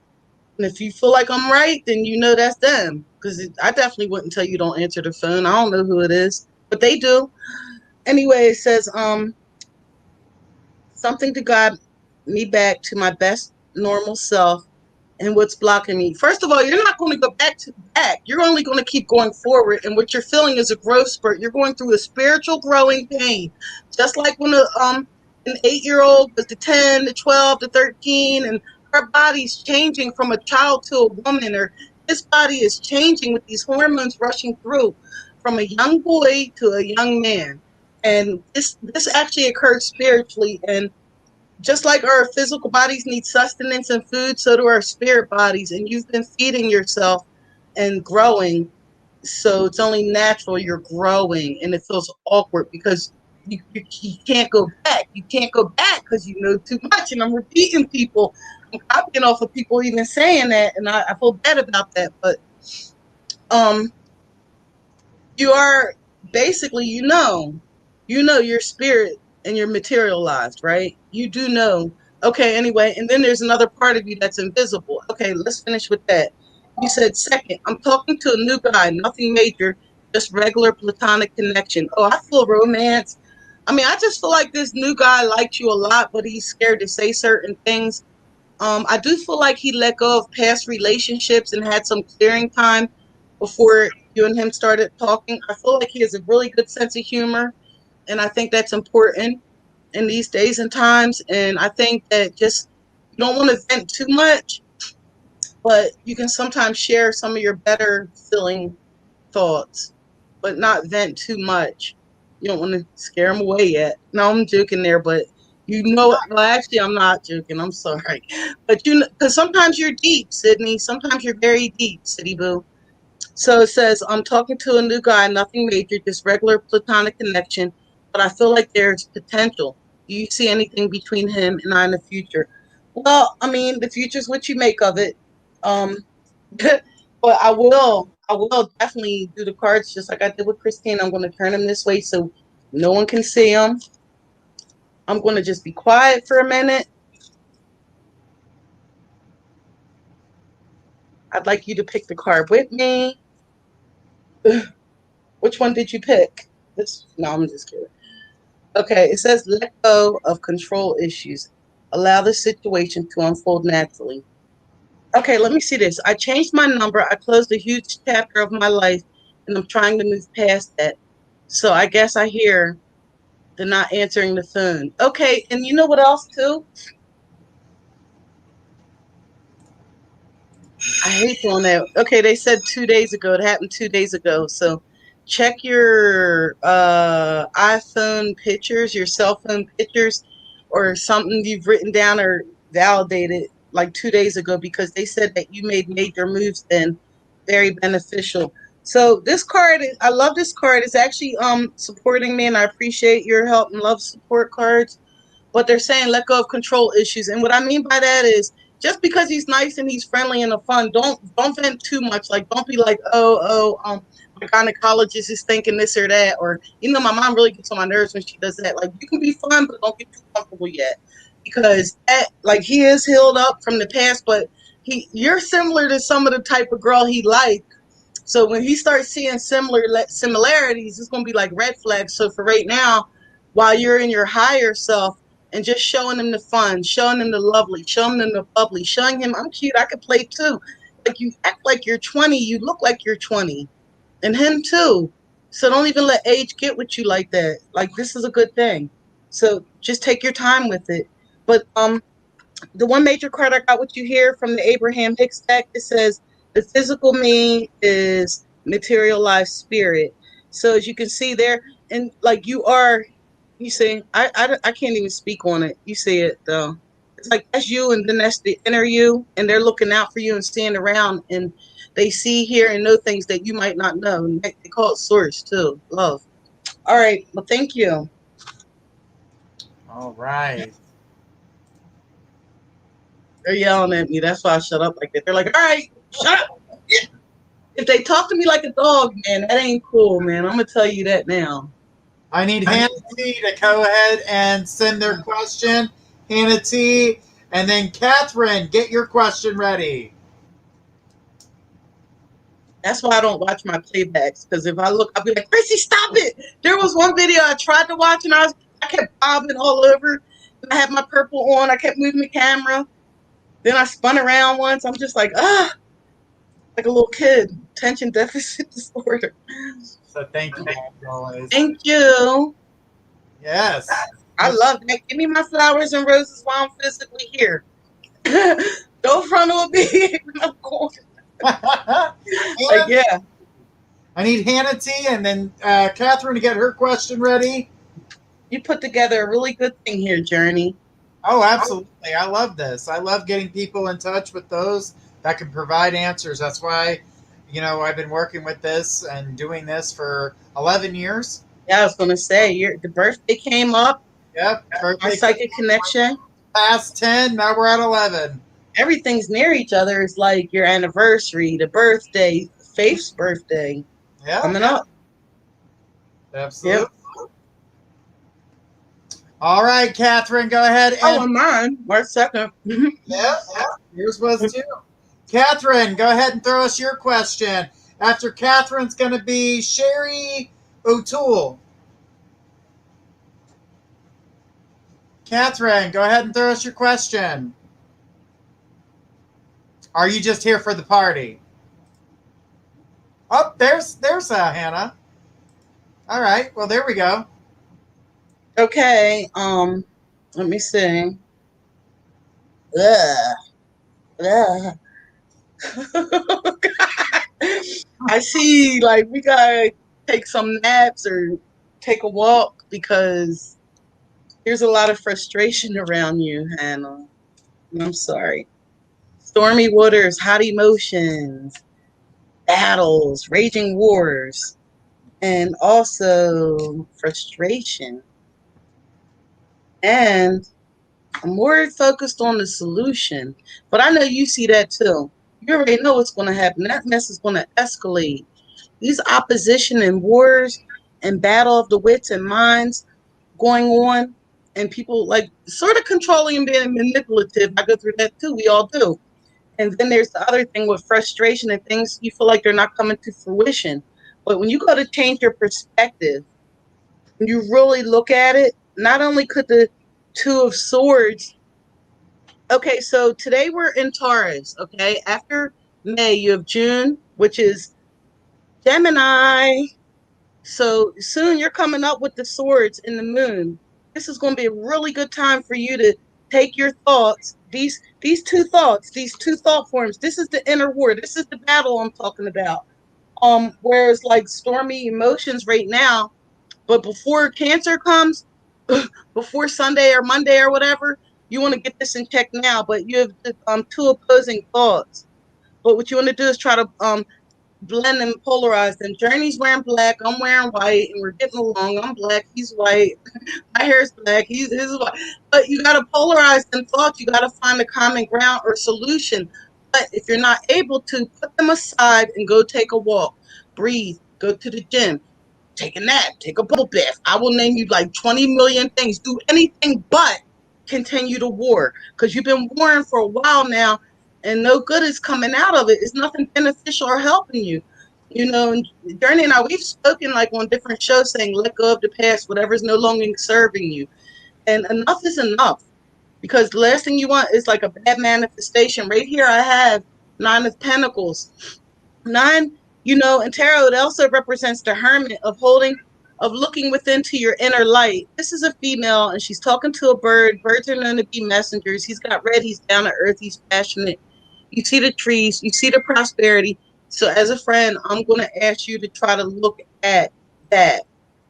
And if you feel like I'm right, then you know that's them. Because I definitely wouldn't tell you don't answer the phone. I don't know who it is, but they do. Anyway, it says something to guide me back to my best normal self and what's blocking me. First of all, you're not going to go back to back. You're only going to keep going forward. And what you're feeling is a growth spurt. You're going through a spiritual growing pain. Just like when an 8-year-old was to 10, to 12, to 13, and her body's changing from a child to a woman, or his body is changing with these hormones rushing through from a young boy to a young man. And this actually occurs spiritually. And just like our physical bodies need sustenance and food, so do our spirit bodies. And you've been feeding yourself and growing. So it's only natural you're growing, and it feels awkward because you can't go back. You can't go back because you know too much. And I'm repeating people. I'm copying off of people even saying that, and I feel bad about that. But you are basically, your spirit and you're materialized, right? You do know. Okay, anyway, and then there's another part of you that's invisible. Okay, let's finish with that. You said, second, I'm talking to a new guy, nothing major, just regular platonic connection. Oh, I feel romance. I mean, I just feel like this new guy liked you a lot, but he's scared to say certain things. I do feel like he let go of past relationships and had some clearing time before you and him started talking. I feel like he has a really good sense of humor, and I think that's important in these days and times. And I think that just you don't want to vent too much, but you can sometimes share some of your better feeling thoughts, but not vent too much. You don't want to scare them away yet. No, I'm joking there, but well, actually, I'm not joking. I'm sorry. But because sometimes you're deep, Sydney. Sometimes you're very deep, City Boo. So it says, I'm talking to a new guy, nothing major, just regular platonic connection, but I feel like there's potential. Do you see anything between him and I in the future? Well, I mean, the future's what you make of it. Um, but I will definitely do the cards just like I did with Christine. I'm going to turn them this way so no one can see them. I'm going to just be quiet for a minute. I'd like you to pick the card with me. Which one did you pick? No, I'm just kidding. Okay, it says let go of control issues. Allow the situation to unfold naturally. Okay, let me see this. I changed my number. I closed a huge chapter of my life, and I'm trying to move past that. So I guess I hear the not answering the phone. Okay, and you know what else, too? I hate doing that. Okay, they said 2 days ago. It happened 2 days ago. So check your iPhone pictures, your cell phone pictures, or something you've written down or validated like 2 days ago, because they said that you made major moves then, very beneficial. So this card, I love this card. It's actually supporting me, and I appreciate your help and love support cards. But they're saying let go of control issues. And what I mean by that is just because he's nice and he's friendly and fun, don't vent too much. Like, don't be like, my gynecologist is thinking this or that. Or, my mom really gets on my nerves when she does that. Like, you can be fun, but don't get too comfortable yet. Because he is healed up from the past, but you're similar to some of the type of girl he liked. So when he starts seeing similarities, it's going to be like red flags. So for right now, while you're in your higher self and just showing him the fun, showing him the lovely, showing him the bubbly, showing him I'm cute, I could play too. Like, you act like you're 20, you look like you're 20. And him too. So don't even let age get with you like that. Like, this is a good thing. So just take your time with it. But the one major card I got with you here from the Abraham Hicks deck, it says the physical me is materialized spirit. So as you can see there, and like you see, I can't even speak on it. You see it though. It's like that's you, and then that's the inner you, and they're looking out for you and seeing around, and they see, hear, and know things that you might not know. And they call it source too, love. All right, well, thank you. All right. They're yelling at me. That's why I shut up like that. They're like, all right, shut up. If they talk to me like a dog, man, that ain't cool, man. I'm going to tell you that now. I need Hannah T to go ahead and send their question. Hannah T. And then Catherine, get your question ready. That's why I don't watch my playbacks, because if I look, I'll be like, Chrissy, stop it. There was one video I tried to watch, and I kept bobbing all over. And I had my purple on. I kept moving the camera. Then I spun around once. I'm just like, like a little kid. Attention deficit disorder. So thank you, as always. Thank you. Yes. I love that. Give me my flowers and roses while I'm physically here. Don't front on me. I'm going. Like, yeah. I need Hannah T and then Catherine to get her question ready. You put together a really good thing here, Journey. Oh, absolutely. I love this. I love getting people in touch with those that can provide answers. That's why, I've been working with this and doing this for 11 years. Yeah, I was going to say, the birthday came up. Yep. My psychic connection. Past 10, now we're at 11. Everything's near each other. It's like your anniversary, the birthday, Faith's birthday coming up. Absolutely. Yep. All right, Catherine, go ahead. And mine, March 2nd. Yeah, yours was too. Catherine, go ahead and throw us your question. After Catherine's going to be Sherry O'Toole. Catherine, go ahead and throw us your question. Are you just here for the party? Oh, there's Hannah. All right, well, there we go. Okay, let me see. I see, like, we gotta take some naps or take a walk because there's a lot of frustration around you, Hannah. I'm sorry. Stormy waters, hot emotions, battles, raging wars, and also frustration. And I'm more focused on the solution. But I know you see that too. You already know what's going to happen. That mess is going to escalate. These opposition and wars and battle of the wits and minds going on, and people like sort of controlling and being manipulative. I go through that too. We all do. And then there's the other thing with frustration and things you feel like they're not coming to fruition. But when you go to change your perspective, when you really look at it, not only could the Two of Swords. Okay, so today we're in Taurus, okay? After May, you have June, which is Gemini. So soon you're coming up with the swords in the moon. This is going to be a really good time for you to take your thoughts, these two thoughts, these two thought forms. This is the inner war. This is the battle I'm talking about. Whereas like stormy emotions right now, but before Cancer comes, before Sunday or Monday or whatever, you want to get this in check now. But you have two opposing thoughts. But what you want to do is try to blend and polarize them. Journey's wearing black, I'm wearing white, and we're getting along. I'm black, he's white. My hair's black, his is white. But you got to polarize them thoughts. You got to find a common ground or solution. But if you're not able to, put them aside and go take a walk, breathe, go to the gym, take a nap, take a bubble bath. I will name you like 20 million things. Do anything but continue to war, because you've been warring for a while now and no good is coming out of it. It's nothing beneficial or helping you. Journey and I, we've spoken like on different shows saying let go of the past, whatever's no longer serving you. And enough is enough, because the last thing you want is like a bad manifestation. Right here I have 9 of Pentacles. 9, in tarot, it also represents the hermit of looking within to your inner light. This is a female, and she's talking to a bird. Birds are known to be messengers. He's got red. He's down to earth. He's passionate. You see the trees. You see the prosperity. So as a friend, I'm going to ask you to try to look at that,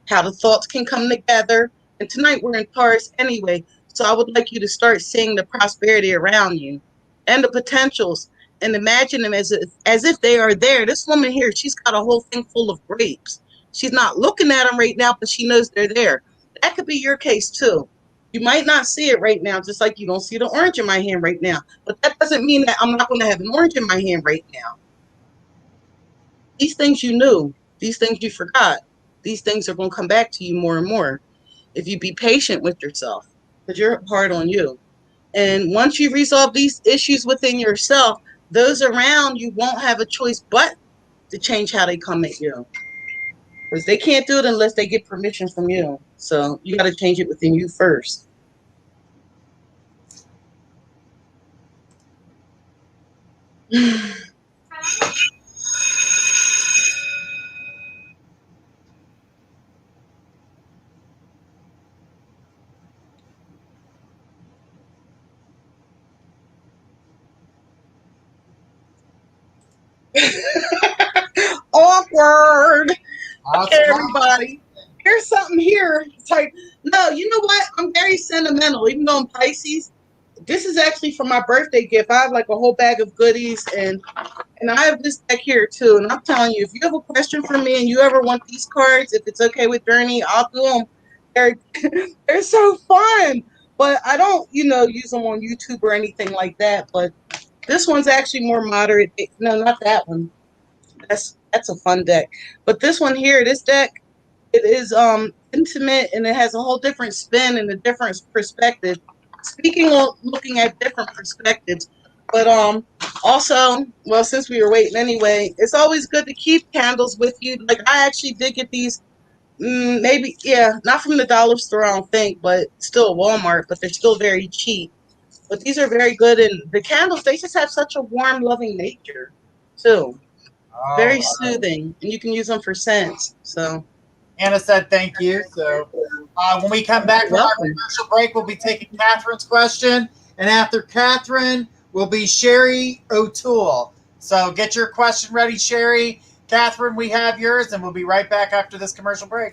how the thoughts can come together. And tonight we're in Taurus anyway, so I would like you to start seeing the prosperity around you and the potentials, and imagine them as if they are there. This woman here, she's got a whole thing full of grapes. She's not looking at them right now, but she knows they're there. That could be your case too. You might not see it right now, just like you don't see the orange in my hand right now. But that doesn't mean that I'm not going to have an orange in my hand right now. These things you knew, these things you forgot, these things are going to come back to you more and more if you be patient with yourself, because you're hard on you. And once you resolve these issues within yourself, those around you won't have a choice but to change how they come at you, because they can't do it unless they get permission from you. So you got to change it within you first. Awkward. Okay, everybody. Here's something here. It's like, no, you know what? I'm very sentimental, even though I'm Pisces. This is actually for my birthday gift. I have like a whole bag of goodies, and I have this deck here too. And I'm telling you, if you have a question for me and you ever want these cards, if it's okay with Journey, I'll do them. They're so fun. But I don't, use them on YouTube or anything like that. But this one's actually more moderate. No, not that one. That's a fun deck. But this one here, this deck, it is intimate, and it has a whole different spin and a different perspective. Speaking of looking at different perspectives, but also, well, since we were waiting anyway, it's always good to keep candles with you. Like, I actually did get these, maybe, yeah, not from the dollar store, I don't think, but still Walmart, but they're still very cheap. But these are very good, and the candles, they just have such a warm, loving nature, too. Very soothing, and you can use them for scents, so. Anna said thank you. So when we come back from our commercial break, we'll be taking Catherine's question. And after Catherine will be Sherry O'Toole. So get your question ready, Sherry. Catherine, we have yours, and we'll be right back after this commercial break.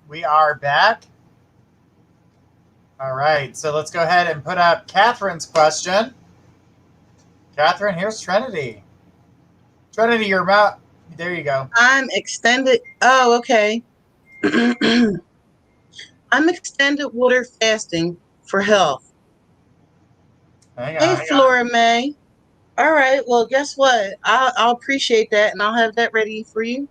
We are back. All right, so let's go ahead and put up Catherine's question. Catherine, here's Trinity. Trinity, you're about. There you go. I'm extended. Oh, okay. I'm extended water fasting for health. Hey, Flora May. All right, well, guess what? I'll appreciate that, and I'll have that ready for you,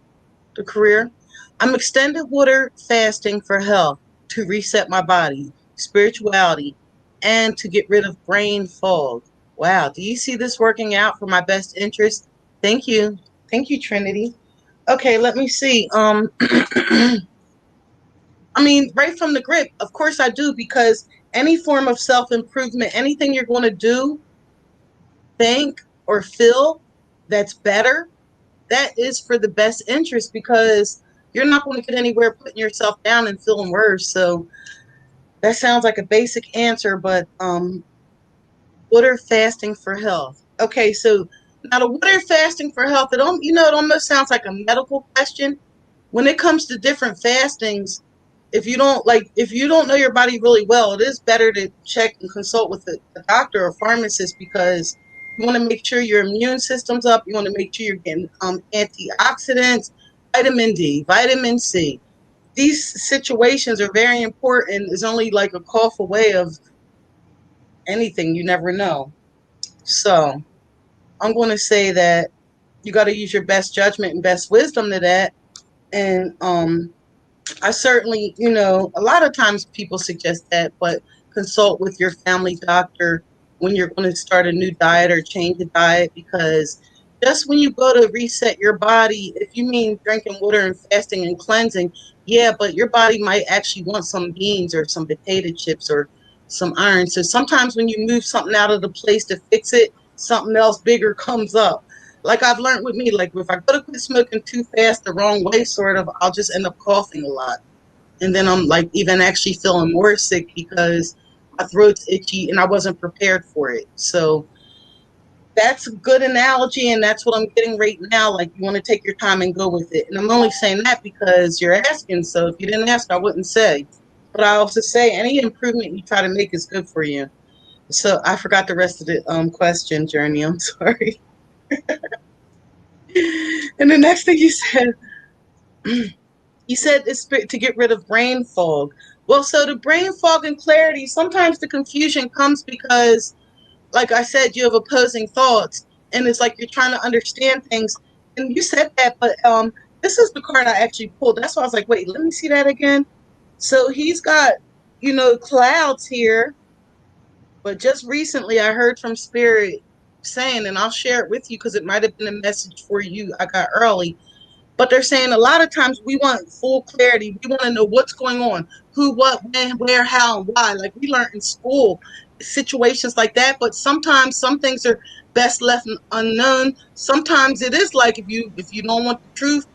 the career. I'm extended water fasting for health, to reset my body, spirituality, and to get rid of brain fog. Wow, do you see this working out for my best interest? Thank you. Thank you, Trinity. Okay, let me see. I mean, right from the grip, of course I do, because any form of self-improvement, anything you're going to do, think, or feel that's better, that is for the best interest, because you're not going to get anywhere putting yourself down and feeling worse. So that sounds like a basic answer, but water fasting for health. Okay, so now the water fasting for health, it almost sounds like a medical question. When it comes to different fastings, if you don't know your body really well, it is better to check and consult with a doctor or pharmacist, because you want to make sure your immune system's up. You want to make sure you're getting antioxidants, vitamin D, vitamin C. These situations are very important. It's only like a cough away of anything. You never know. So I'm going to say that you got to use your best judgment and best wisdom to that. And I certainly, a lot of times people suggest that, but consult with your family doctor when you're going to start a new diet or change a diet, because just when you go to reset your body, if you mean drinking water and fasting and cleansing, yeah, but your body might actually want some beans or some potato chips or some iron. So sometimes when you move something out of the place to fix it, something else bigger comes up. Like I've learned with me, like if I go to quit smoking too fast the wrong way, sort of, I'll just end up coughing a lot. And then I'm like even actually feeling more sick because my throat's itchy and I wasn't prepared for it. So that's a good analogy, and that's what I'm getting right now. Like you want to take your time and go with it. And I'm only saying that because you're asking. So if you didn't ask, I wouldn't say. But I also say any improvement you try to make is good for you. So I forgot the rest of the question, Journey. I'm sorry. And the next thing you said is to get rid of brain fog. Well, so the brain fog and clarity, sometimes the confusion comes because, like I said, you have opposing thoughts, and it's like you're trying to understand things. And you said that, but this is the card I actually pulled. That's why I was like, wait, let me see that again. So he's got, clouds here, but just recently I heard from Spirit saying, and I'll share it with you because it might have been a message for you I got early. But they're saying a lot of times we want full clarity. We want to know what's going on, who, what, when, where, how, and why. Like we learned in school, situations like that. But sometimes some things are best left unknown. Sometimes it is like if you don't want the truth,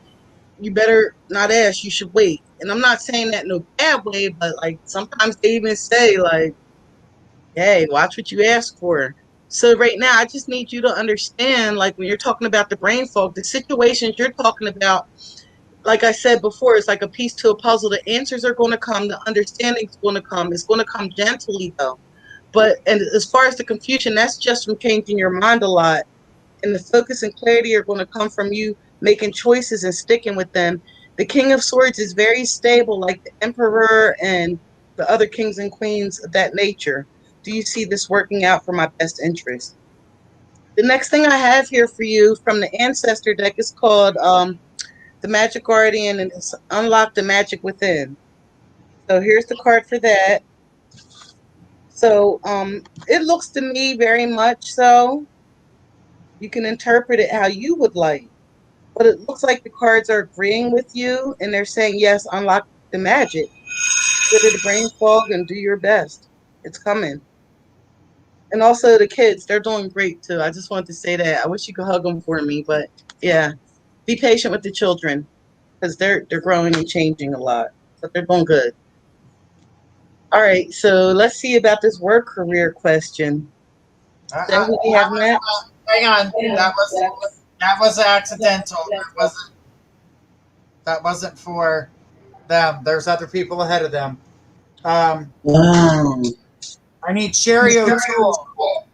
you better not ask. You should wait. And I'm not saying that in a bad way, but like sometimes they even say like, "Hey, watch what you ask for." So right now, I just need you to understand, like when you're talking about the brain fog, the situations you're talking about, like I said before, it's like a piece to a puzzle. The answers are going to come. The understanding's going to come. It's going to come gently, though. And as far as the confusion, that's just from changing your mind a lot. And the focus and clarity are going to come from you making choices and sticking with them. The King of Swords is very stable, like the Emperor and the other kings and queens of that nature. Do you see this working out for my best interest? The next thing I have here for you from the Ancestor deck is called the Magic Guardian, and it's Unlock the Magic Within. So here's the card for that. So it looks to me very much so. You can interpret it how you would like. But it looks like the cards are agreeing with you and they're saying, yes, unlock the magic. Get rid of the brain fog and do your best. It's coming. And also the kids, they're doing great too. I just wanted to say that. I wish you could hug them for me, but yeah, be patient with the children because they're growing and changing a lot, but they're doing good. All right, so let's see about this work career question. Is that who we have next? Hang on. That was accidental. That wasn't for them. There's other people ahead of them. Wow. I need Sherry O'Toole.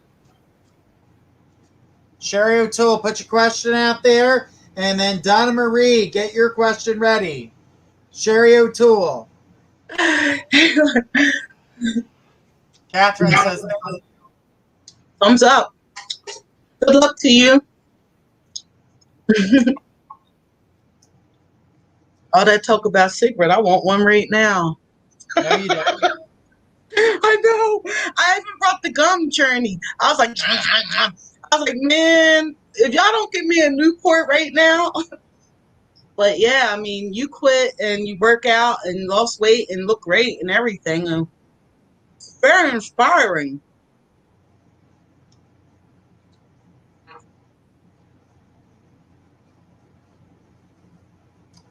Sherry O'Toole, put your question out there. And then Donna Marie, get your question ready. Sherry O'Toole. Catherine says, Thumbs up. Good luck to you. All that talk about cigarette, I want one right now. no, you don't. I know. I even brought the gum journey. I was like, man, if y'all don't give me a Newport right now. But yeah, I mean, you quit and you work out and lost weight and look great and everything. Very inspiring.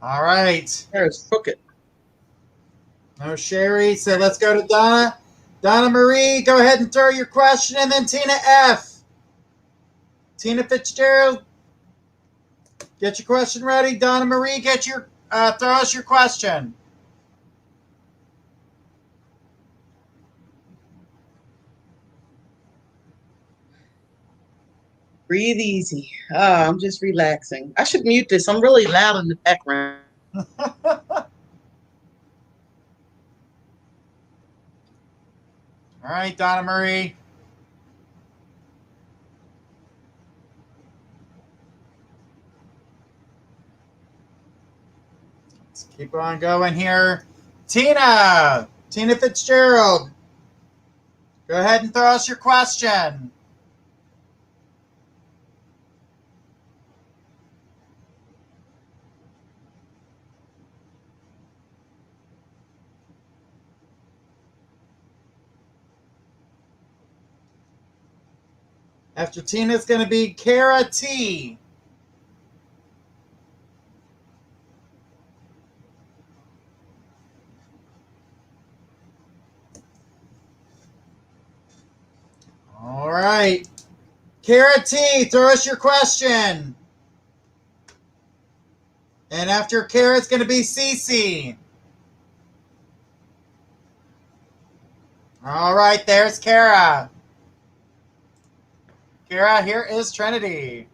All right. There's crooked. No Sherry. So let's go to Donna. Donna Marie, go ahead and throw your question. And then Tina F. Tina Fitzgerald, get your question ready. Donna Marie, throw us your question. Breathe easy. I'm just relaxing. I should mute this. I'm really loud in the background. All right, Donna Marie. Let's keep on going here. Tina Fitzgerald, go ahead and throw us your question. After Tina, it's going to be Kara T. All right. Kara T, throw us your question. And after Kara, it's going to be Cece. All right, there's Kara. Kara, here is Trinity.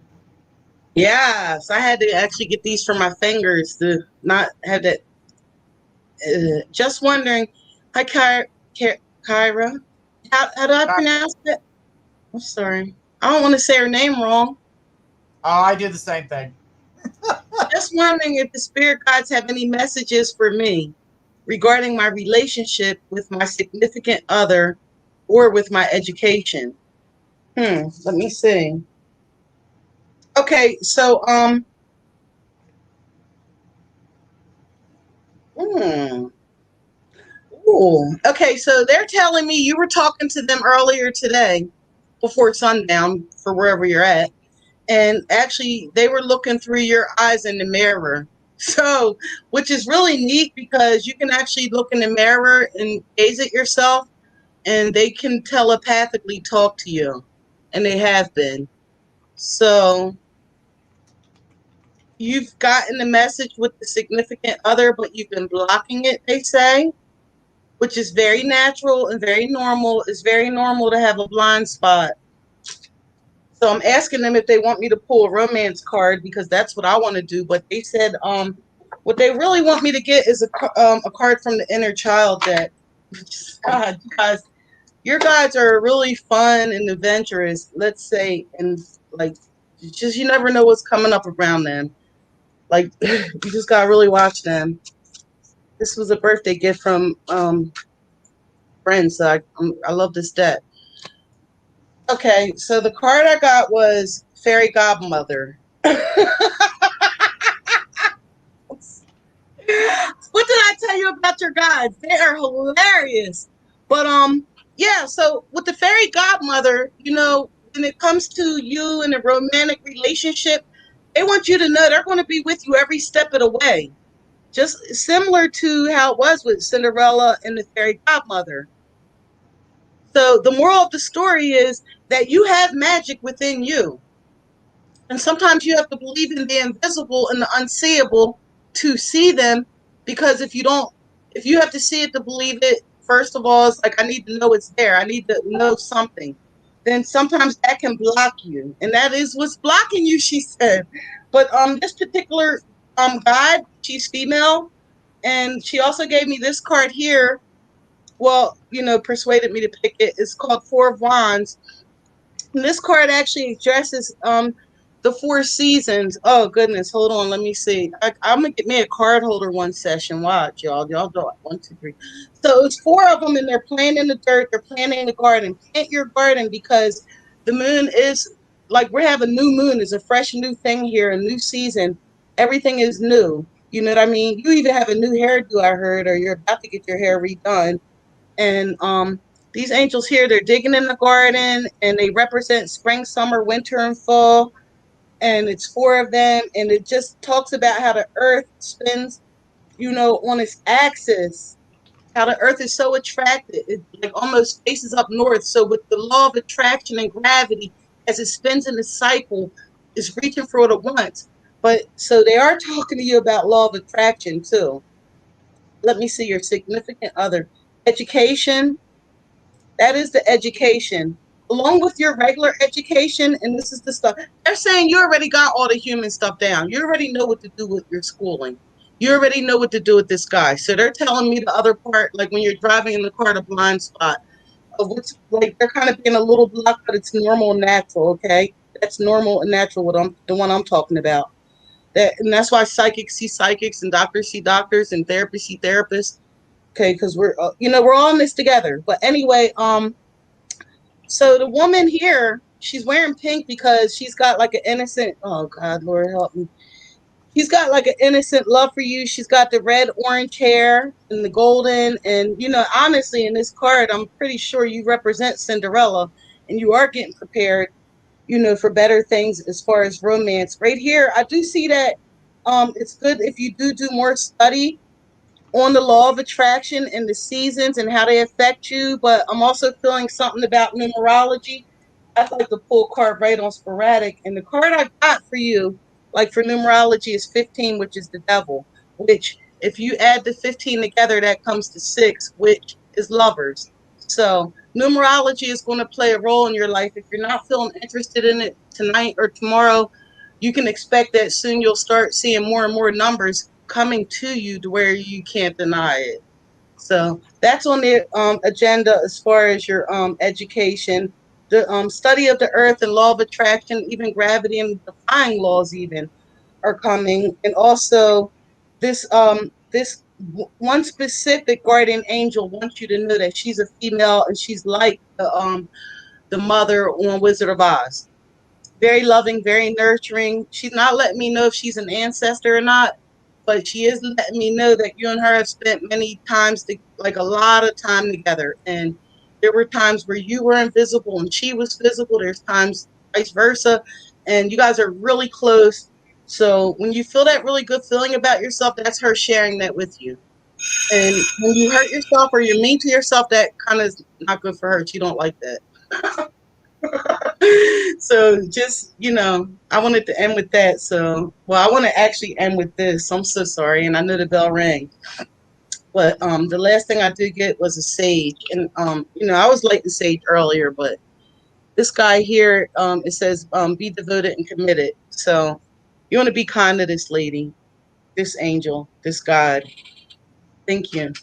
Yes, I had to actually get these from my fingers to not have that. Just wondering. Hi, Kyra. How do I pronounce it? I'm sorry. I don't want to say her name wrong. Oh, I do the same thing. Just wondering if the spirit guides have any messages for me regarding my relationship with my significant other or with my education. Let me see. Okay, so Ooh. Okay, so they're telling me you were talking to them earlier today before sundown for wherever you're at. And actually, they were looking through your eyes in the mirror. So, which is really neat because you can actually look in the mirror and gaze at yourself, and they can telepathically talk to you. And they have been. So, you've gotten the message with the significant other, but you've been blocking it, they say, which is very natural and very normal. It's very normal to have a blind spot. So I'm asking them if they want me to pull a romance card because that's what I want to do. But they said what they really want me to get is a card from the inner child deck. God, guys, your guides are really fun and adventurous, let's say, and like just you never know what's coming up around them. Like you just gotta really watch them. This was a birthday gift from friends, so I love this deck. Okay, so the card I got was Fairy Godmother. What did I tell you about your guides? They are hilarious. But yeah, so with the Fairy Godmother, when it comes to you and a romantic relationship, they want you to know they're going to be with you every step of the way. Just similar to how it was with Cinderella and the Fairy Godmother. So the moral of the story is that you have magic within you. And sometimes you have to believe in the invisible and the unseeable to see them, because if you have to see it to believe it, first of all, it's like, I need to know it's there. I need to know something. Then sometimes that can block you. And that is what's blocking you, she said. But this particular guide, she's female. And she also gave me this card here. Well, persuaded me to pick it. It's called Four of Wands. And this card actually addresses the four seasons. Oh goodness, hold on, let me see. I'm gonna get me a card holder one session. Watch, y'all do it. 1, 2, 3. So it's four of them, and they're playing in the dirt. They're planting the garden. Plant your garden because the moon is like we're having a new moon. It's a fresh new thing here, a new season. Everything is new. You know what I mean? You even have a new hairdo, I heard, or you're about to get your hair redone. And these angels here, they're digging in the garden, and they represent spring, summer, winter, and fall. And it's four of them, and it just talks about how the earth spins, on its axis, how the earth is so attracted, it like almost faces up north. So with the law of attraction and gravity, as it spins in a cycle, it's reaching for what it wants. But so they are talking to you about law of attraction too. Let me see your significant other. Education, that is the education. Along with your regular education, and this is the stuff, they're saying you already got all the human stuff down. You already know what to do with your schooling. You already know what to do with this guy. So they're telling me the other part, like when you're driving in the car, the blind spot, of what's like they're kind of being a little blocked, but it's normal and natural, okay? That's normal and natural, the one I'm talking about. And that's why psychics see psychics and doctors see doctors and therapists see therapists. Okay, because we're all in this together. But anyway, so the woman here, she's wearing pink because she's got like an innocent, oh God, Lord help me. She's got like an innocent love for you. She's got the red, orange hair and the golden. And, honestly, in this card, I'm pretty sure you represent Cinderella and you are getting prepared. for better things as far as romance. Right here, I do see that it's good if you do more study on the law of attraction and the seasons and how they affect you. But I'm also feeling something about numerology. I like to pull a card right on sporadic. And the card I got for you, like for numerology, is 15, which is the devil, which if you add the 15 together, that comes to 6, which is lovers. So numerology is going to play a role in your life. If you're not feeling interested in it tonight or tomorrow, you can expect that soon you'll start seeing more and more numbers coming to you to where you can't deny it. So that's on the agenda as far as your education, the study of the earth and law of attraction, even gravity and defying laws even are coming. And also this one specific guardian angel wants you to know that she's a female and she's like the mother on Wizard of Oz. Very loving, very nurturing. She's not letting me know if she's an ancestor or not, but she is letting me know that you and her have spent many times, like a lot of time together. And there were times where you were invisible and she was visible. There's times vice versa. And you guys are really close. So when you feel that really good feeling about yourself, that's her sharing that with you. And when you hurt yourself or you're mean to yourself, that kind of is not good for her. She don't like that. So just, I wanted to end with that. So, well, I want to actually end with this. I'm so sorry. And I know the bell rang. But the last thing I did get was a sage. And, I was lighting sage earlier, but this guy here, it says, be devoted and committed. So you want to be kind to this lady, this angel, this God. Thank you.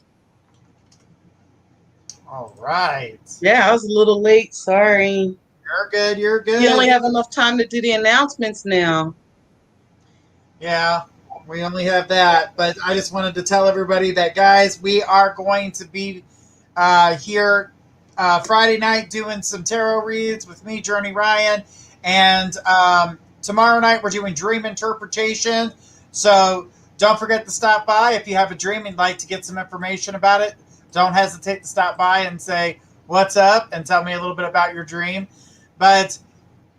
All right. Yeah, I was a little late. Sorry. You're good. You're good. You only have enough time to do the announcements now. Yeah, we only have that. But I just wanted to tell everybody that, guys, we are going to be here Friday night doing some tarot reads with me, Journey Ryan. And tomorrow night we're doing dream interpretation. So don't forget to stop by. If you have a dream and like to get some information about it, don't hesitate to stop by and say, what's up? And tell me a little bit about your dream. But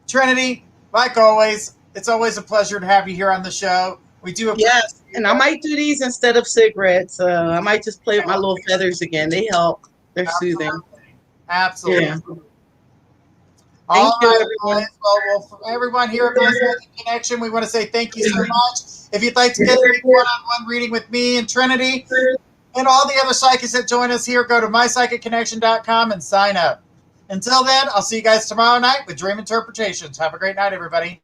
Trinity, like always, it's always a pleasure to have you here on the show. We do appreciate Yes, and I might do these instead of cigarettes. I might just play with my little feathers again. They help. They're soothing. Absolutely. Yeah. All right, everyone. Well, for everyone here at the Psychic Connection, we want to say thank you so much. If you'd like to get a one-on-one reading with me and Trinity and all the other psychics that join us here, go to mypsychicconnection.com and sign up. Until then, I'll see you guys tomorrow night with Dream Interpretations. Have a great night, everybody.